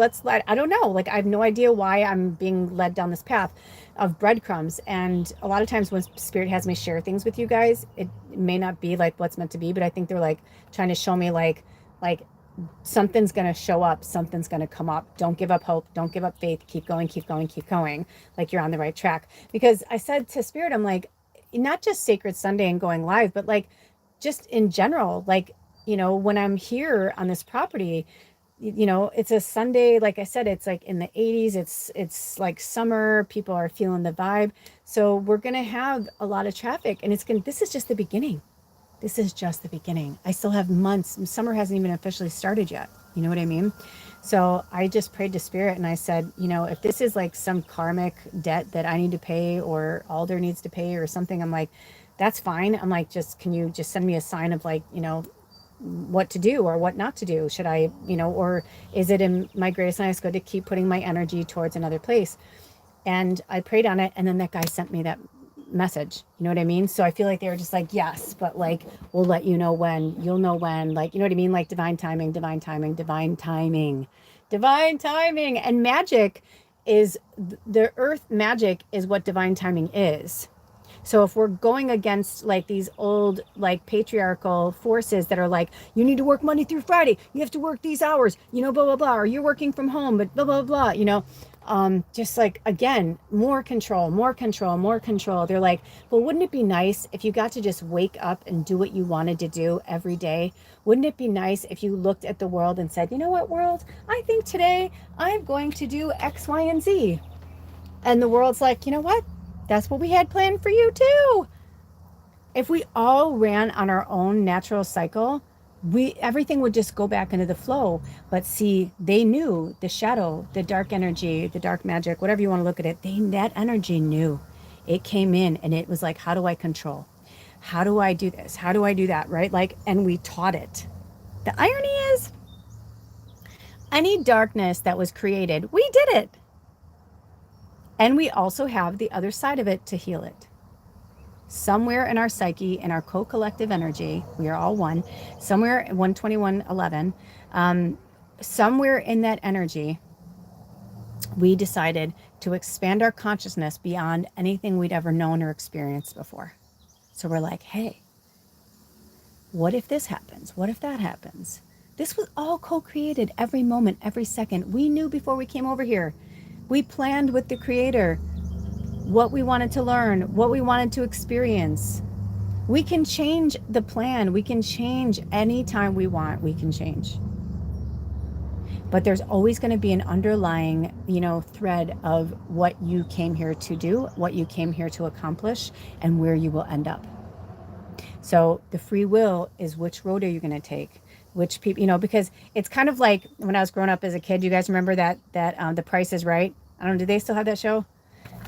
I don't know. Like, I have no idea why I'm being led down this path of breadcrumbs. And a lot of times when Spirit has me share things with you guys, it may not be like what's meant to be, but I think they're like trying to show me like something's going to show up, something's going to come up. Don't give up hope, don't give up faith, keep going, keep going, keep going, like you're on the right track. Because I said to Spirit, I'm like, not just Sacred Sunday and going live, but like just in general, like, you know, when I'm here on this property, you know, it's a Sunday, like I said, it's like in the 80s, it's like summer, people are feeling the vibe. So we're going to have a lot of traffic, and this is just the beginning. This is just the beginning. I still have months. Summer hasn't even officially started yet. You know what I mean? So I just prayed to Spirit and I said, you know, if this is like some karmic debt that I need to pay or Alder needs to pay or something, I'm like, that's fine. I'm like, can you just send me a sign of like, you know, what to do or what not to do? Should I, you know, or is it in my greatest and highest good to keep putting my energy towards another place? And I prayed on it. And then that guy sent me that message. You know what I mean? So I feel like they were just like, yes, but like, we'll let you know when, you'll know when, like, you know what I mean? Like divine timing, divine timing, divine timing, divine timing. And magic is the earth magic is what divine timing is. So if we're going against like these old like patriarchal forces that are like, you need to work Monday through Friday, you have to work these hours, you know, blah blah blah, or you're working from home, but blah blah blah, you know, just like again, more control, more control, more control. They're like, well, wouldn't it be nice if you got to just wake up and do what you wanted to do every day? Wouldn't it be nice if you looked at the world and said, you know what, world, I think today I'm going to do X, Y, and Z. And the world's like, you know what? That's what we had planned for you too. If we all ran on our own natural cycle, everything would just go back into the flow. But see, they knew the shadow, the dark energy, the dark magic, whatever you want to look at it, that energy knew. It came in and it was like, how do I control? How do I do this? How do I do that? Right? Like, and we taught it. The irony is, any darkness that was created, we did it. And we also have the other side of it to heal it. Somewhere in our psyche, in our co-collective energy, we are all one, somewhere 12111, somewhere in that energy, we decided to expand our consciousness beyond anything we'd ever known or experienced before. So we're like, hey, what if this happens? What if that happens? This was all co-created every moment, every second. We knew before we came over here. We planned with the Creator what we wanted to learn, what we wanted to experience. We can change the plan. We can change anytime we want. We can change. But there's always going to be an underlying, you know, thread of what you came here to do, what you came here to accomplish, and where you will end up. So the free will is which road are you going to take? Which people, you know, because it's kind of like when I was growing up as a kid, you guys remember that The Price is Right? I don't know, do they still have that show?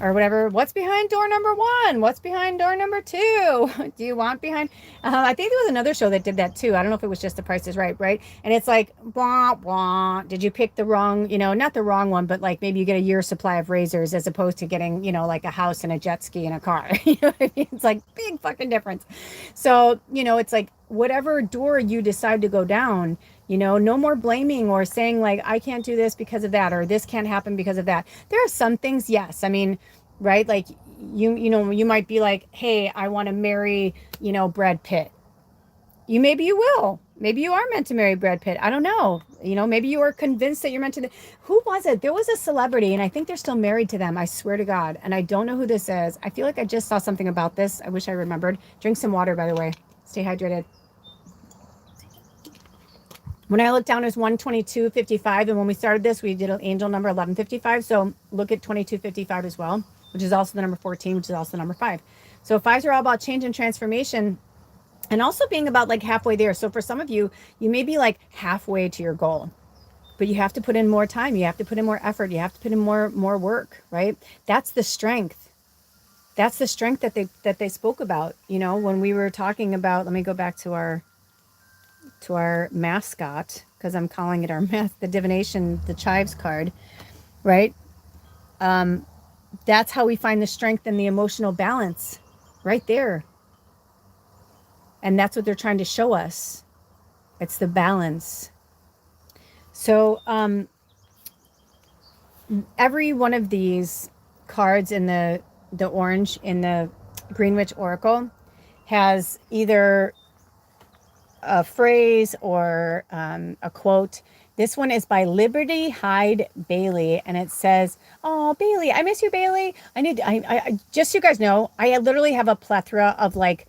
Or whatever. What's behind door number 1? What's behind door number 2? Do you want behind? I think there was another show that did that too. I don't know if it was just The Price is Right, right? And it's like, blah, blah. Did you pick the wrong, you know, not the wrong one, but like maybe you get a year's supply of razors as opposed to getting, you know, like a house and a jet ski and a car. You know what I mean? It's like big fucking difference. So, you know, it's like whatever door you decide to go down, you know, no more blaming or saying like, I can't do this because of that, or this can't happen because of that. There are some things, yes. I mean, right? Like you know, you might be like, hey, I want to marry, you know, Brad Pitt. Maybe you will. Maybe you are meant to marry Brad Pitt. I don't know. You know, maybe you are convinced that you're meant to. Who was it? There was a celebrity, and I think they're still married to them. I swear to God. And I don't know who this is. I feel like I just saw something about this. I wish I remembered. Drink some water, by the way. Stay hydrated. When I looked down, it was 122.55. And when we started this, we did an angel number 1155. So look at 2255 as well, which is also the number 14, which is also the number 5. So 5s are all about change and transformation, and also being about like halfway there. So for some of you, you may be like halfway to your goal, but you have to put in more time. You have to put in more effort. You have to put in more work, right? That's the strength. That's the strength that they spoke about, you know, when we were talking about, let me go back to our mascot, because I'm calling it the divination, the chives card, right? That's how we find the strength and the emotional balance right there. And that's what they're trying to show us. It's the balance. So every one of these cards in the orange in the Greenwich Oracle has either a phrase or a quote. This one is by Liberty Hyde Bailey, and it says, "Oh, Bailey, I miss you, Bailey. Just so you guys know, I literally have a plethora of like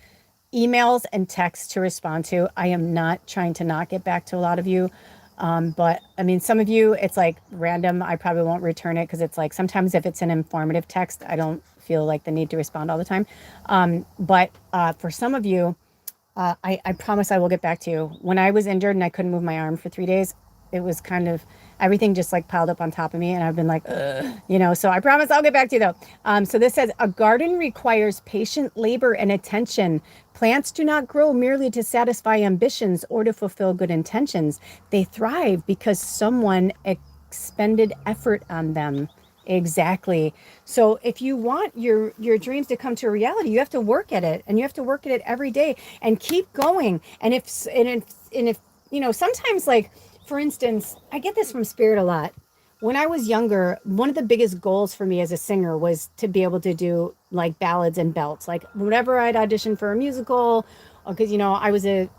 emails and texts to respond to. I am not trying to not get back to a lot of you. But I mean, some of you, it's like random. I probably won't return it because it's like sometimes if it's an informative text, I don't feel like the need to respond all the time. But for some of you, I promise I will get back to you. When I was injured and I couldn't move my arm for 3 days, it was kind of everything just like piled up on top of me. And I've been like, ugh, so I promise I'll get back to you though. So this says a garden requires patient labor and attention. Plants do not grow merely to satisfy ambitions or to fulfill good intentions. They thrive because someone expended effort on them. Exactly. So if you want your dreams to come to reality, you have to work at it, and you have to work at it every day and keep going. And if sometimes, like, for instance, I get this from spirit a lot. When I was younger, one of the biggest goals for me as a singer was to be able to do like ballads and belts. Like whenever I'd audition for a musical, because I was a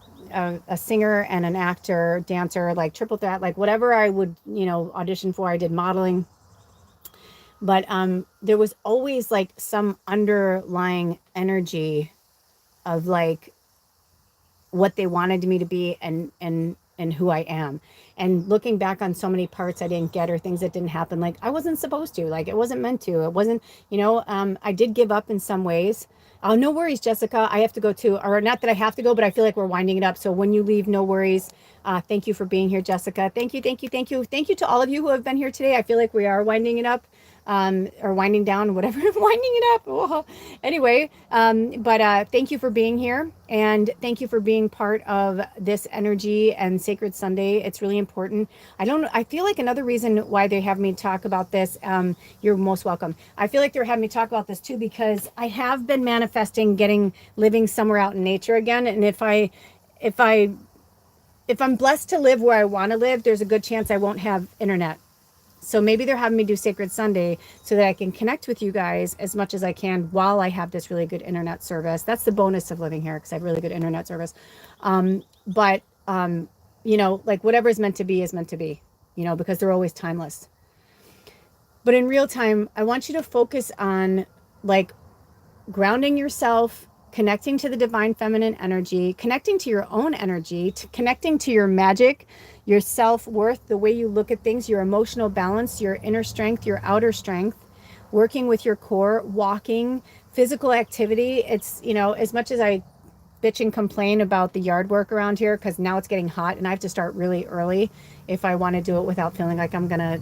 singer and an actor, dancer, like triple threat, like whatever I would audition for. I did modeling, but there was always like some underlying energy of like what they wanted me to be and who I am. And looking back on so many parts I didn't get or things that didn't happen, like I wasn't supposed to, like it wasn't meant to, it wasn't, I did give up in some ways. Oh, no worries, Jessica. I have to go too, or not that I have to go, but I feel like we're winding it up. So when you leave, no worries. Thank you for being here, Jessica. Thank you, thank you, thank you. Thank you to all of you who have been here today. I feel like we are winding it up, or winding down, whatever, winding it up. Oh. Anyway, but thank you for being here, and thank you for being part of this energy and Sacred Sunday. It's really important. I feel like another reason why they have me talk about this, you're most welcome. I feel like they're having me talk about this too, because I have been manifesting living somewhere out in nature again. And if I'm blessed to live where I want to live, there's a good chance I won't have internet. So maybe they're having me do Sacred Sunday so that I can connect with you guys as much as I can while I have this really good internet service. That's the bonus of living here, because I have really good internet service. But like whatever is meant to be is meant to be, because they're always timeless. But in real time, I want you to focus on like grounding yourself, connecting to the divine feminine energy, connecting to your own energy, connecting to your magic, your self-worth, the way you look at things, your emotional balance, your inner strength, your outer strength, working with your core, walking, physical activity. It's, as much as I bitch and complain about the yard work around here, because now it's getting hot and I have to start really early if I want to do it without feeling like I'm gonna,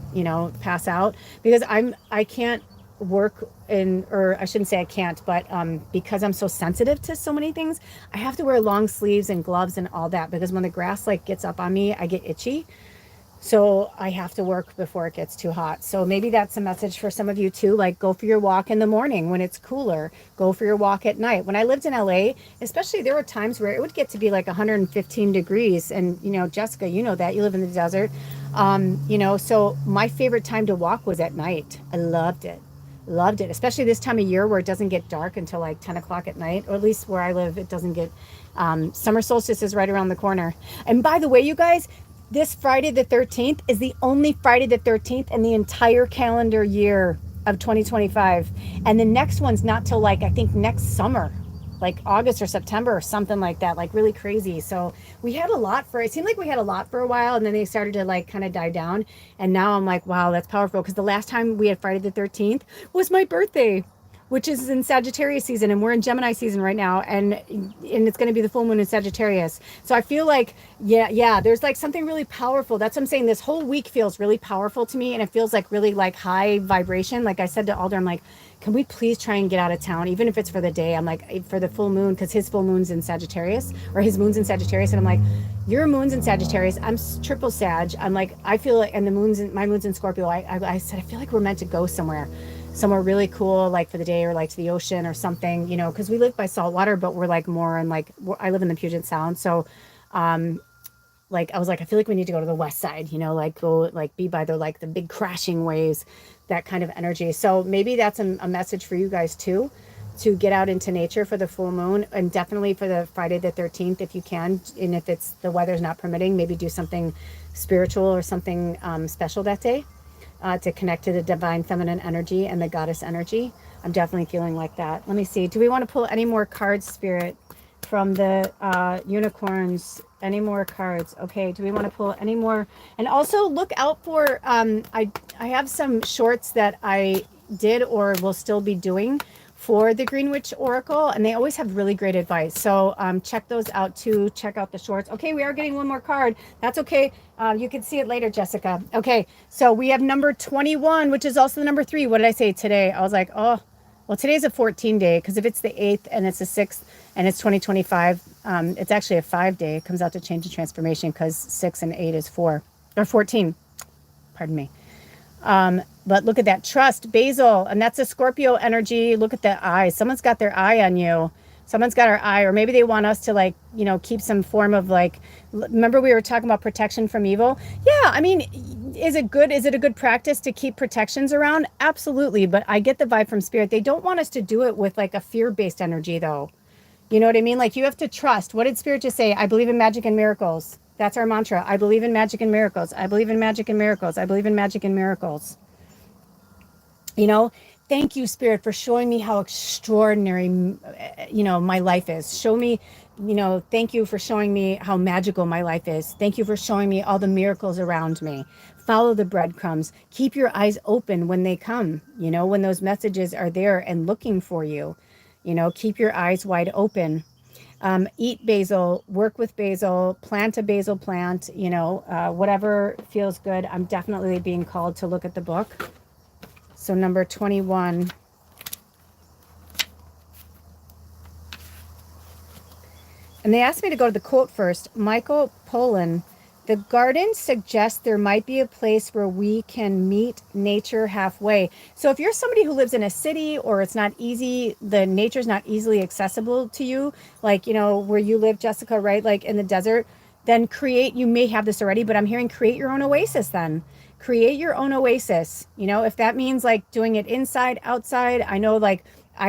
pass out, because I can't work or I shouldn't say I can't, but because I'm so sensitive to so many things, I have to wear long sleeves and gloves and all that, because when the grass like gets up on me, I get itchy. So I have to work before it gets too hot. So maybe that's a message for some of you too, like go for your walk in the morning when it's cooler, go for your walk at night. When I lived in LA, especially, there were times where it would get to be like 115 degrees. And, Jessica, that you live in the desert. So my favorite time to walk was at night. I loved it. Loved it, especially this time of year where it doesn't get dark until like 10 o'clock at night, or at least where I live, it doesn't get, summer solstice is right around the corner. And by the way, you guys, this Friday the 13th is the only Friday the 13th in the entire calendar year of 2025. And the next one's not till like, I think next summer, like August or September or something like that, like really crazy. So it seemed like we had a lot for a while, and then they started to like kind of die down. And now I'm like, wow, that's powerful. Because the last time we had Friday the 13th was my birthday, which is in Sagittarius season, and we're in Gemini season right now, and it's going to be the full moon in Sagittarius. So I feel like, yeah, there's like something really powerful. That's what I'm saying. This whole week feels really powerful to me, and it feels like really like high vibration. Like I said to Alder, I'm like, can we please try and get out of town, even if it's for the day? I'm like, for the full moon, because his full moon's in Sagittarius, or his moon's in Sagittarius, and I'm like, your moon's in Sagittarius, I'm triple Sag. I'm like, I feel like, and my moon's in Scorpio. I said, I feel like we're meant to go somewhere really cool, like for the day, or like to the ocean or something, because we live by salt water, but we're like more in like, I live in the Puget Sound. So, like, I was like, I feel like we need to go to the west side, like go, like be by the big crashing waves, that kind of energy. So maybe that's a message for you guys too, to get out into nature for the full moon, and definitely for the Friday the 13th if you can. And if it's the weather's not permitting, maybe do something spiritual or something special that day to connect to the divine feminine energy and the goddess energy. I'm definitely feeling like that. Let me see. Do we want to pull any more cards, Spirit, from the unicorns? Any more cards? Okay. Do we want to pull any more? And also look out for, I have some shorts that I did or will still be doing for the Green Witch Oracle, and they always have really great advice. So check those out too. Check out the shorts. Okay, we are getting one more card. That's okay. You can see it later, Jessica. Okay, so we have number 21, which is also the number 3. What did I say today? I was like, oh, well, today's a 14 day, because if it's the 8th and it's the 6th and it's 2025, it's actually a 5 day. It comes out to change and transformation, because 6 and 8 is 4 or 14. Pardon me. But look at that, trust, basil, and that's a Scorpio energy. Look at the eye. Someone's got their eye on you. Someone's got our eye, or maybe they want us to, like, you know, keep some form of, like, remember we were talking about protection from evil? Yeah, I mean, is it good? Is it a good practice to keep protections around? Absolutely. But I get the vibe from Spirit. They don't want us to do it with like a fear-based energy though. You know what I mean? Like, you have to trust. What did Spirit just say? I believe in magic and miracles. That's our mantra. I believe in magic and miracles. I believe in magic and miracles. I believe in magic and miracles. You know, thank you, Spirit, for showing me how extraordinary, you know, my life is. Show me, you know, thank you for showing me how magical my life is. Thank you for showing me all the miracles around me. Follow the breadcrumbs. Keep your eyes open when they come, you know, when those messages are there and looking for you. You know, keep your eyes wide open. Eat basil, work with basil, plant a basil plant, you know, whatever feels good. I'm definitely being called to look at the book. So number 21. And they asked me to go to the quote first. Michael Pollan. The garden suggests there might be a place where we can meet nature halfway. So if you're somebody who lives in a city, or it's not easy, the nature's not easily accessible to you, like, you know, where you live, Jessica, right? Like in the desert, then create, you may have this already, but I'm hearing create your own oasis then. Create your own oasis. You know, if that means like doing it inside, outside. I know, like,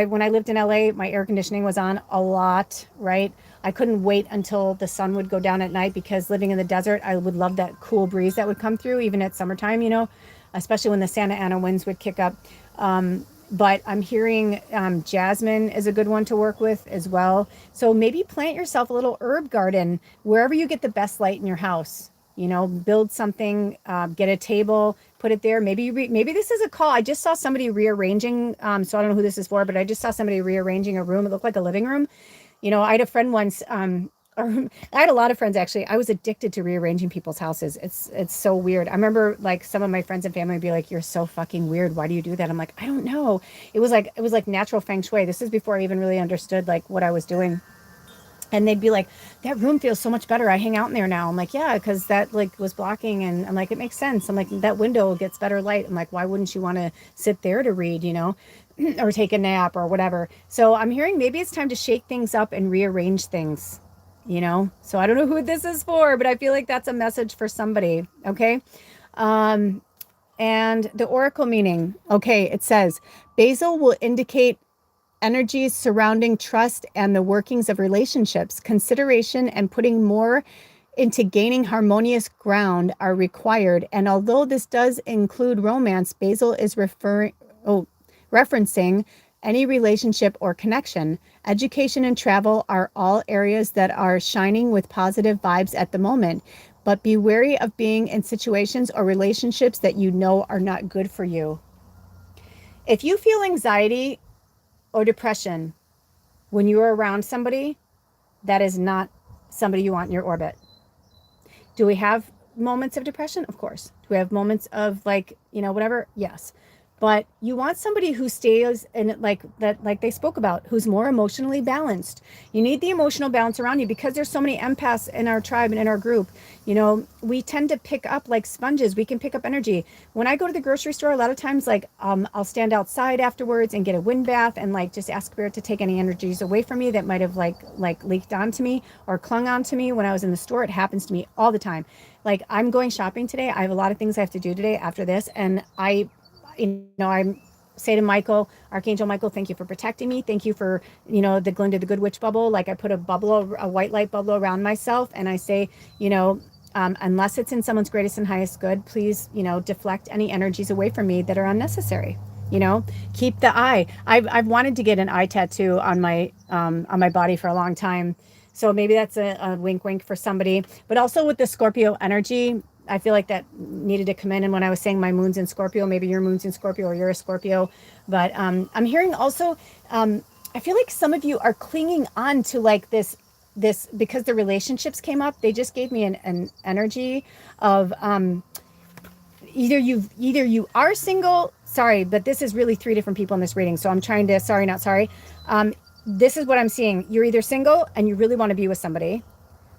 when I lived in LA, my air conditioning was on a lot, right? I couldn't wait until the sun would go down at night, because living in the desert, I would love that cool breeze that would come through, even at summertime, you know, especially when the Santa Ana winds would kick up. But I'm hearing jasmine is a good one to work with as well. So maybe plant yourself a little herb garden wherever you get the best light in your house. You know, build something, get a table, put it there. Maybe maybe this is a call. I just saw somebody rearranging. So I don't know who this is for, but I just saw somebody rearranging a room. It looked like a living room. You know, I had a friend once. Or I had a lot of friends actually. I was addicted to rearranging people's houses. It's so weird. I remember like some of my friends and family would be like, "You're so fucking weird. Why do you do that?" I'm like, I don't know. It was like natural feng shui. This is before I even really understood like what I was doing. And they'd be like, that room feels so much better. I hang out in there now. I'm like, yeah, because that like was blocking. And I'm like, it makes sense. I'm like, that window gets better light. I'm like, why wouldn't you want to sit there to read, you know, or take a nap or whatever. So I'm hearing maybe it's time to shake things up and rearrange things, you know. So I don't know who this is for, but I feel like that's a message for somebody. Okay. And the oracle meaning, okay, it says basil will indicate energies surrounding trust and the workings of relationships. Consideration and putting more into gaining harmonious ground are required. And although this does include romance, basil is referencing any relationship or connection. Education and travel are all areas that are shining with positive vibes at the moment. But be wary of being in situations or relationships that you know are not good for you. If you feel anxiety or depression when you are around somebody, that is not somebody you want in your orbit. Do we have moments of depression? Of course. Do we have moments of like, you know, whatever? Yes. But you want somebody who stays in like that, like they spoke about, who's more emotionally balanced. You need the emotional balance around you because there's so many empaths in our tribe and in our group. You know, we tend to pick up like sponges. We can pick up energy. When I go to the grocery store, a lot of times, like I'll stand outside afterwards and get a wind bath and like just ask Spirit to take any energies away from me that might have like leaked onto me or clung onto me when I was in the store. It happens to me all the time. Like I'm going shopping today. I have a lot of things I have to do today after this, and you know, say to Michael, Archangel Michael, thank you for protecting me. Thank you for, the Glinda the Good Witch bubble. Like I put a bubble, a white light bubble around myself, and I say, unless it's in someone's greatest and highest good, please, deflect any energies away from me that are unnecessary. Keep the eye. I've wanted to get an eye tattoo on my body for a long time. So maybe that's a wink wink for somebody. But also with the Scorpio energy, I feel like that needed to come in. And when I was saying my moon's in Scorpio, maybe your moon's in Scorpio or you're a Scorpio. But I'm hearing also, I feel like some of you are clinging on to like this because the relationships came up. They just gave me an energy of either you are single. Sorry, but this is really 3 different people in this reading. So I'm trying to, sorry, not sorry. This is what I'm seeing. You're either single and you really want to be with somebody.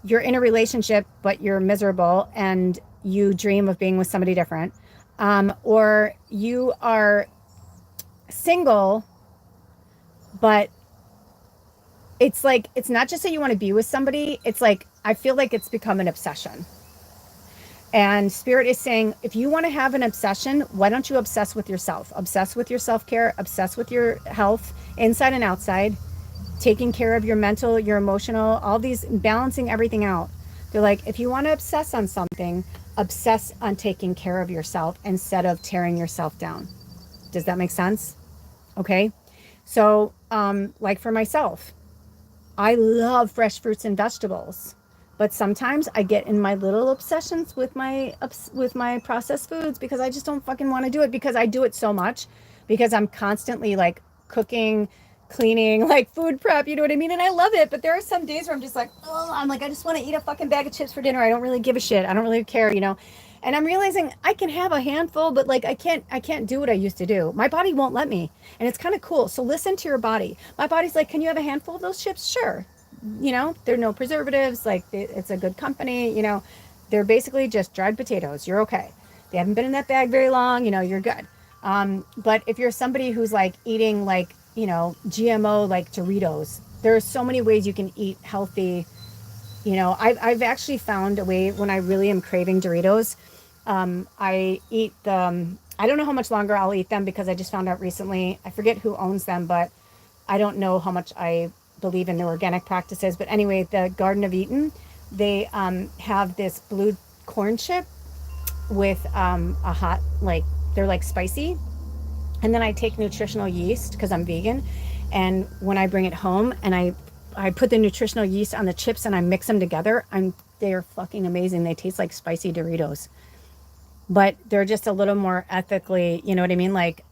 You're in a relationship, but you're miserable and you dream of being with somebody different. Or you are single, but it's like, it's not just that you want to be with somebody. It's like, I feel like it's become an obsession. And Spirit is saying, if you want to have an obsession, why don't you obsess with yourself? Obsess with your self-care, obsess with your health, inside and outside, taking care of your mental, your emotional, all these, balancing everything out. They're like, if you want to obsess on something, obsess on taking care of yourself instead of tearing yourself down. Does that make sense? Okay. So, like for myself, I love fresh fruits and vegetables. But sometimes I get in my little obsessions with my processed foods because I just don't fucking want to do it, because I do it so much, because I'm constantly like cooking, cleaning, like food prep, you know what I mean? And I love it. But there are some days where I'm just like, oh, I'm like, I just want to eat a fucking bag of chips for dinner. I don't really give a shit. I don't really care, And I'm realizing I can have a handful, but like I can't do what I used to do. My body won't let me. And it's kind of cool. So listen to your body. My body's like, can you have a handful of those chips? Sure. There are no preservatives, like it's a good company, they're basically just dried potatoes. You're okay. They haven't been in that bag very long, you're good. But if you're somebody who's like eating like, GMO, like Doritos, there are so many ways you can eat healthy. I've actually found a way when I really am craving Doritos. I eat them. I don't know how much longer I'll eat them because I just found out recently, I forget who owns them, but I don't know how much I believe in their organic practices. But anyway, the Garden of Eden, they have this blue corn chip with a hot, like, they're like spicy. And then I take nutritional yeast because I'm vegan. And when I bring it home and I put the nutritional yeast on the chips and I mix them together, they're fucking amazing. They taste like spicy Doritos, but they're just a little more ethically, you know what I mean? Like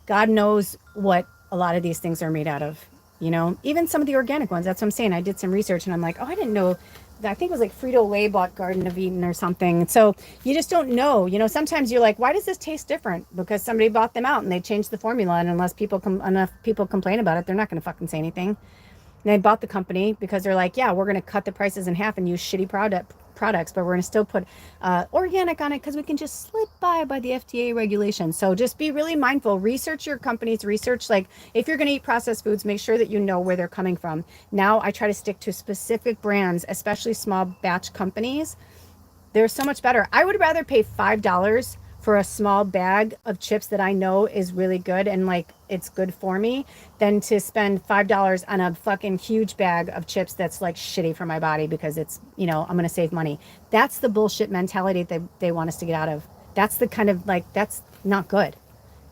God knows what a lot of these things are made out of, even some of the organic ones. That's what I'm saying. I did some research and I'm like, oh, I didn't know. I think it was like Frito-Lay bought Garden of Eden or something. So you just don't know, sometimes you're like, why does this taste different? Because somebody bought them out and they changed the formula. And unless enough people complain about it, they're not going to fucking say anything. And they bought the company because they're like, yeah, we're going to cut the prices in half and use shitty products, but we're going to still put organic on it because we can just slip by the FDA regulations. So just be really mindful. Research your companies. Research, like, if you're going to eat processed foods, make sure that you know where they're coming from. Now I try to stick to specific brands, especially small batch companies. They're so much better. I would rather pay $5 for a small bag of chips that I know is really good and like it's good for me than to spend $5 on a fucking huge bag of chips that's like shitty for my body because it's, I'm going to save money. That's the bullshit mentality that they want us to get out of. That's the kind of like, that's not good.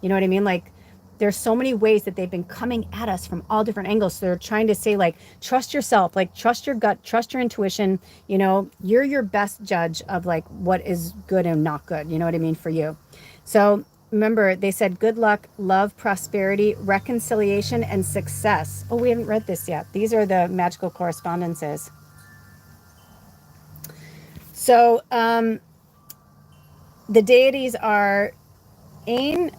You know what I mean? Like, there's so many ways that they've been coming at us from all different angles. So they're trying to say, like, trust yourself, like, trust your gut, trust your intuition. You're your best judge of like what is good and not good. You know what I mean? For you. So remember, they said good luck, love, prosperity, reconciliation, and success. Oh, we haven't read this yet. These are the magical correspondences. So the deities are Ain,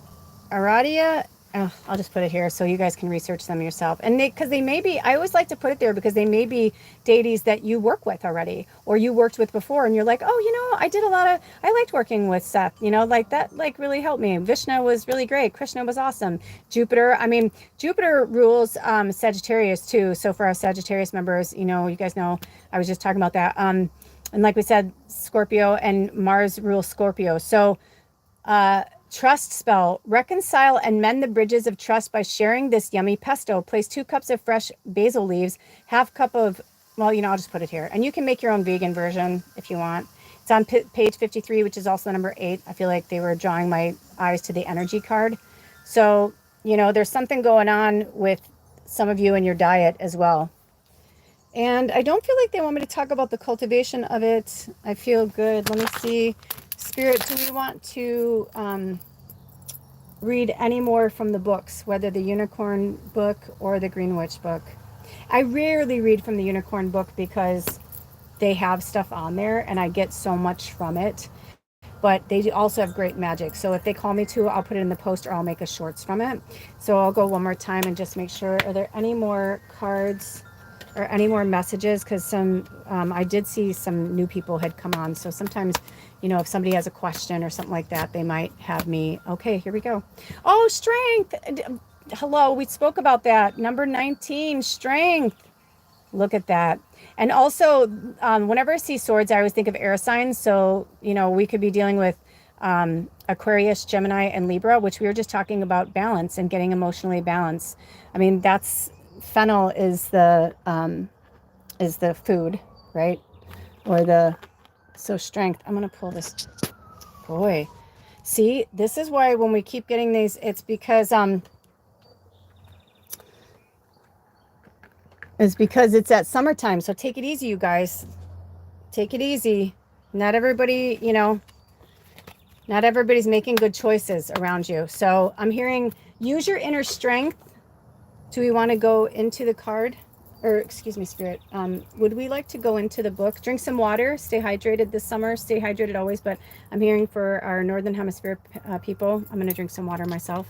Aradia. Oh, I'll just put it here so you guys can research them yourself. And because they may be, I always like to put it there because they may be deities that you work with already or you worked with before. And you're like, oh, I liked working with Seth, like that, like really helped me. Vishnu was really great. Krishna was awesome. Jupiter rules Sagittarius too. So for our Sagittarius members, you guys know, I was just talking about that. And like we said, Scorpio and Mars rules Scorpio. So, Trust spell. Reconcile and mend the bridges of trust by sharing this yummy pesto. Place 2 cups of fresh basil leaves, half cup of, well, I'll just put it here. And you can make your own vegan version if you want. It's on page 53, which is also number 8. I feel like they were drawing my eyes to the energy card. So, there's something going on with some of you in your diet as well. And I don't feel like they want me to talk about the cultivation of it. I feel good. Let me see. Spirit, do we want to read any more from the books, whether the unicorn book or the green witch book? I rarely read from the unicorn book because they have stuff on there and I get so much from it. But they also have great magic. So if they call me to, I'll put it in the post or I'll make a shorts from it. So I'll go one more time and just make sure. Are there any more cards or any more messages? Because I did see some new people had come on. So sometimes, if somebody has a question or something like that, they might have me. Okay, here we go. Oh, strength. Hello, we spoke about that. Number 19, strength. Look at that. And also, whenever I see swords, I always think of air signs. So, we could be dealing with Aquarius, Gemini, and Libra, which we were just talking about balance and getting emotionally balanced. I mean, fennel is the food, right? So strength. I'm going to pull this. Boy, see, this is why when we keep getting these, it's because it's at summertime. So take it easy, you guys. Take it easy. Not everybody, not everybody's making good choices around you. So I'm hearing use your inner strength. Do we want to go into the card? Or excuse me, Spirit. Would we like to go into the book? Drink some water. Stay hydrated this summer. Stay hydrated always. But I'm hearing for our Northern Hemisphere people, I'm going to drink some water myself.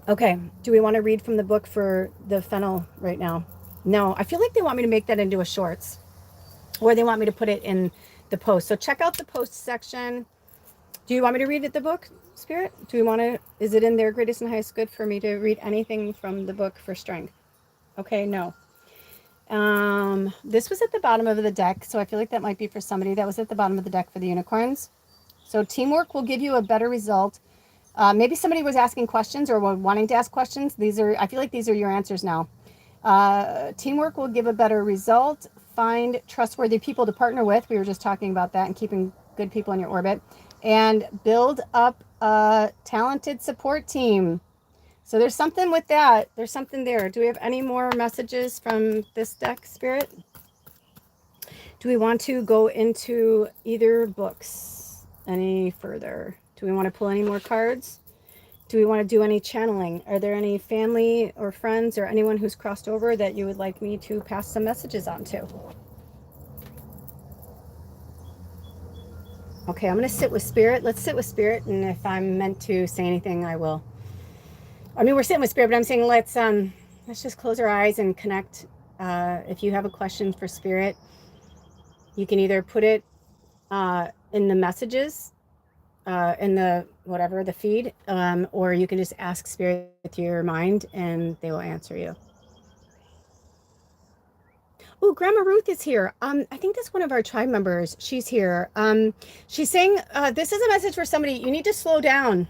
Okay, do we want to read from the book for the fennel right now? No, I feel like they want me to make that into a shorts, or they want me to put it in the post. So check out the post section. Do you want me to read the book, Spirit? Do we want to, is it in their greatest and highest good for me to read anything from the book for strength? Okay, no. This was at the bottom of the deck, so I feel like that might be for somebody. That was at the bottom of the deck for the unicorns. So teamwork will give you a better result. Maybe somebody was asking questions or wanting to ask questions. I feel like these are your answers now. Teamwork will give a better result. Find trustworthy people to partner with. We were just talking about that and keeping good people in your orbit. And build up a talented support team. So there's something with that. There's something there. Do we have any more messages from this deck, Spirit? Do we want to go into either books any further? Do we want to pull any more cards? Do we want to do any channeling? Are there any family or friends or anyone who's crossed over that you would like me to pass some messages on to? Okay, I'm going to sit with Spirit. Let's sit with Spirit, and if I'm meant to say anything, I will. I mean, we're sitting with Spirit, but I'm saying let's just close our eyes and connect. If you have a question for Spirit, you can either put it in the messages, in the feed, or you can just ask Spirit with your mind, and they will answer you. Oh, Grandma Ruth is here. I think that's one of our tribe members. She's here. She's saying, this is a message for somebody. You need to slow down.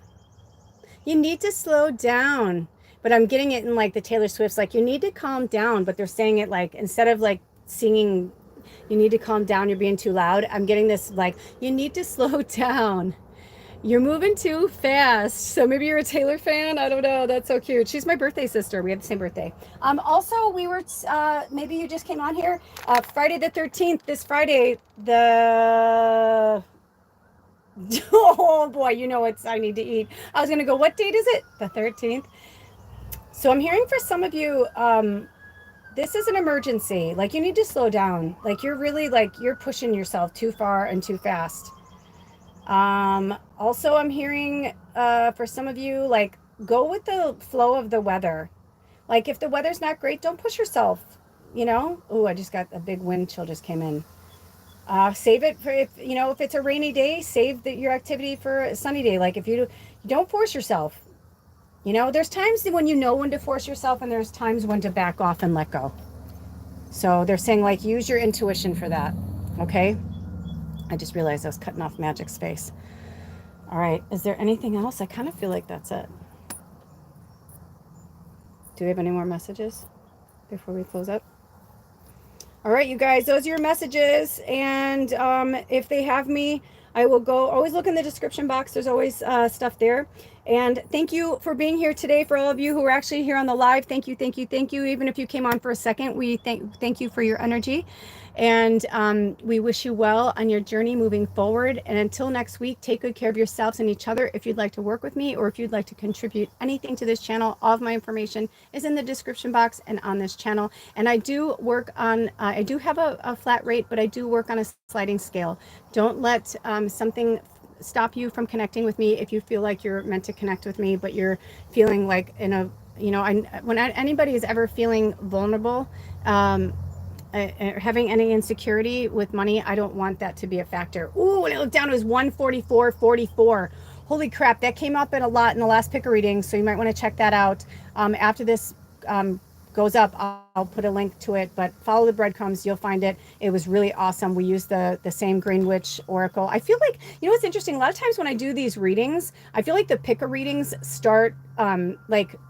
You need to slow down. But I'm getting it in like the Taylor Swift's, like, you need to calm down. But they're saying it like, instead of like singing, you need to calm down, you're being too loud. I'm getting this like, you need to slow down. You're moving too fast. So maybe you're a Taylor fan. I don't know. That's so cute. She's my birthday sister. We have the same birthday. Also, we were, maybe you just came on here. Friday the 13th, this Friday, oh boy, I need to eat. I was going to go, what date is it? The 13th. So I'm hearing for some of you, this is an emergency. Like, you need to slow down. Like, you're really you're pushing yourself too far and too fast. Also, I'm hearing, for some of you, like, go with the flow of the weather. Like, if the weather's not great, don't push yourself, Oh, I just got a big wind chill just came in. Save it for if it's a rainy day, save your activity for a sunny day. Like, if you don't force yourself, there's times when when to force yourself, and there's times when to back off and let go. So they're saying, like, use your intuition for that. Okay. I just realized I was cutting off Magic's face. All right. Is there anything else? I kind of feel like that's it. Do we have any more messages before we close up? All right, you guys, those are your messages. And if they have me, I will go. Always look in the description box. There's always stuff there. And thank you for being here today. For all of you who are actually here on the live, thank you, thank you, thank you. Even if you came on for a second, we thank you for your energy. And we wish you well on your journey moving forward. And until next week, take good care of yourselves and each other. If you'd like to work with me or if you'd like to contribute anything to this channel, all of my information is in the description box and on this channel. And I do work on, I do have a flat rate, but I do work on a sliding scale. Don't let something stop you from connecting with me if you feel like you're meant to connect with me, but you're feeling like in a, you know, when anybody is ever feeling vulnerable, having any insecurity with money, I don't want that to be a factor. Ooh, when I looked down, it was 144.44. Holy crap, that came up in a lot in the last picker reading, so you might want to check that out. After this goes up, I'll put a link to it, but follow the breadcrumbs, you'll find it. It was really awesome. We used the same Green Witch Oracle. I feel like, you know what's interesting? A lot of times when I do these readings, I feel like the picker readings start or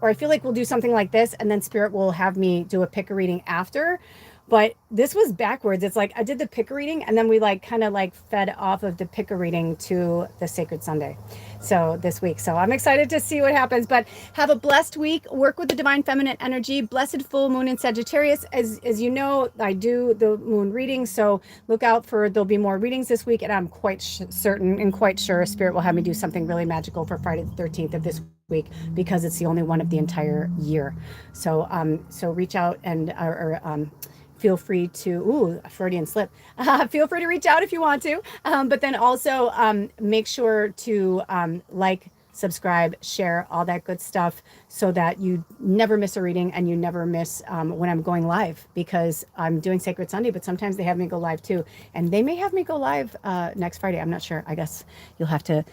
I feel like we'll do something like this, and then Spirit will have me do a picker reading after. But this was backwards. It's like I did the picker reading and then we kind of fed off of the picker reading to the Sacred Sunday. So this week. So I'm excited to see what happens, but have a blessed week. Work with the divine feminine energy. Blessed full moon in Sagittarius. As you know, I do the moon readings. So look out there'll be more readings this week. And I'm quite certain and quite sure Spirit will have me do something really magical for Friday the 13th of this week because it's the only one of the entire year. So, so reach out and, feel free to, Freudian slip, feel free to reach out if you want to, but then also make sure to subscribe, share, all that good stuff so that you never miss a reading and you never miss when I'm going live, because I'm doing Sacred Sunday, but sometimes they have me go live too. And they may have me go live next Friday. I'm not sure. I guess you'll have to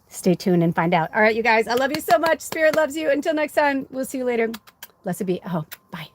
stay tuned and find out. All right, you guys, I love you so much. Spirit loves you. Until next time, we'll see you later. Blessed be. Oh, bye.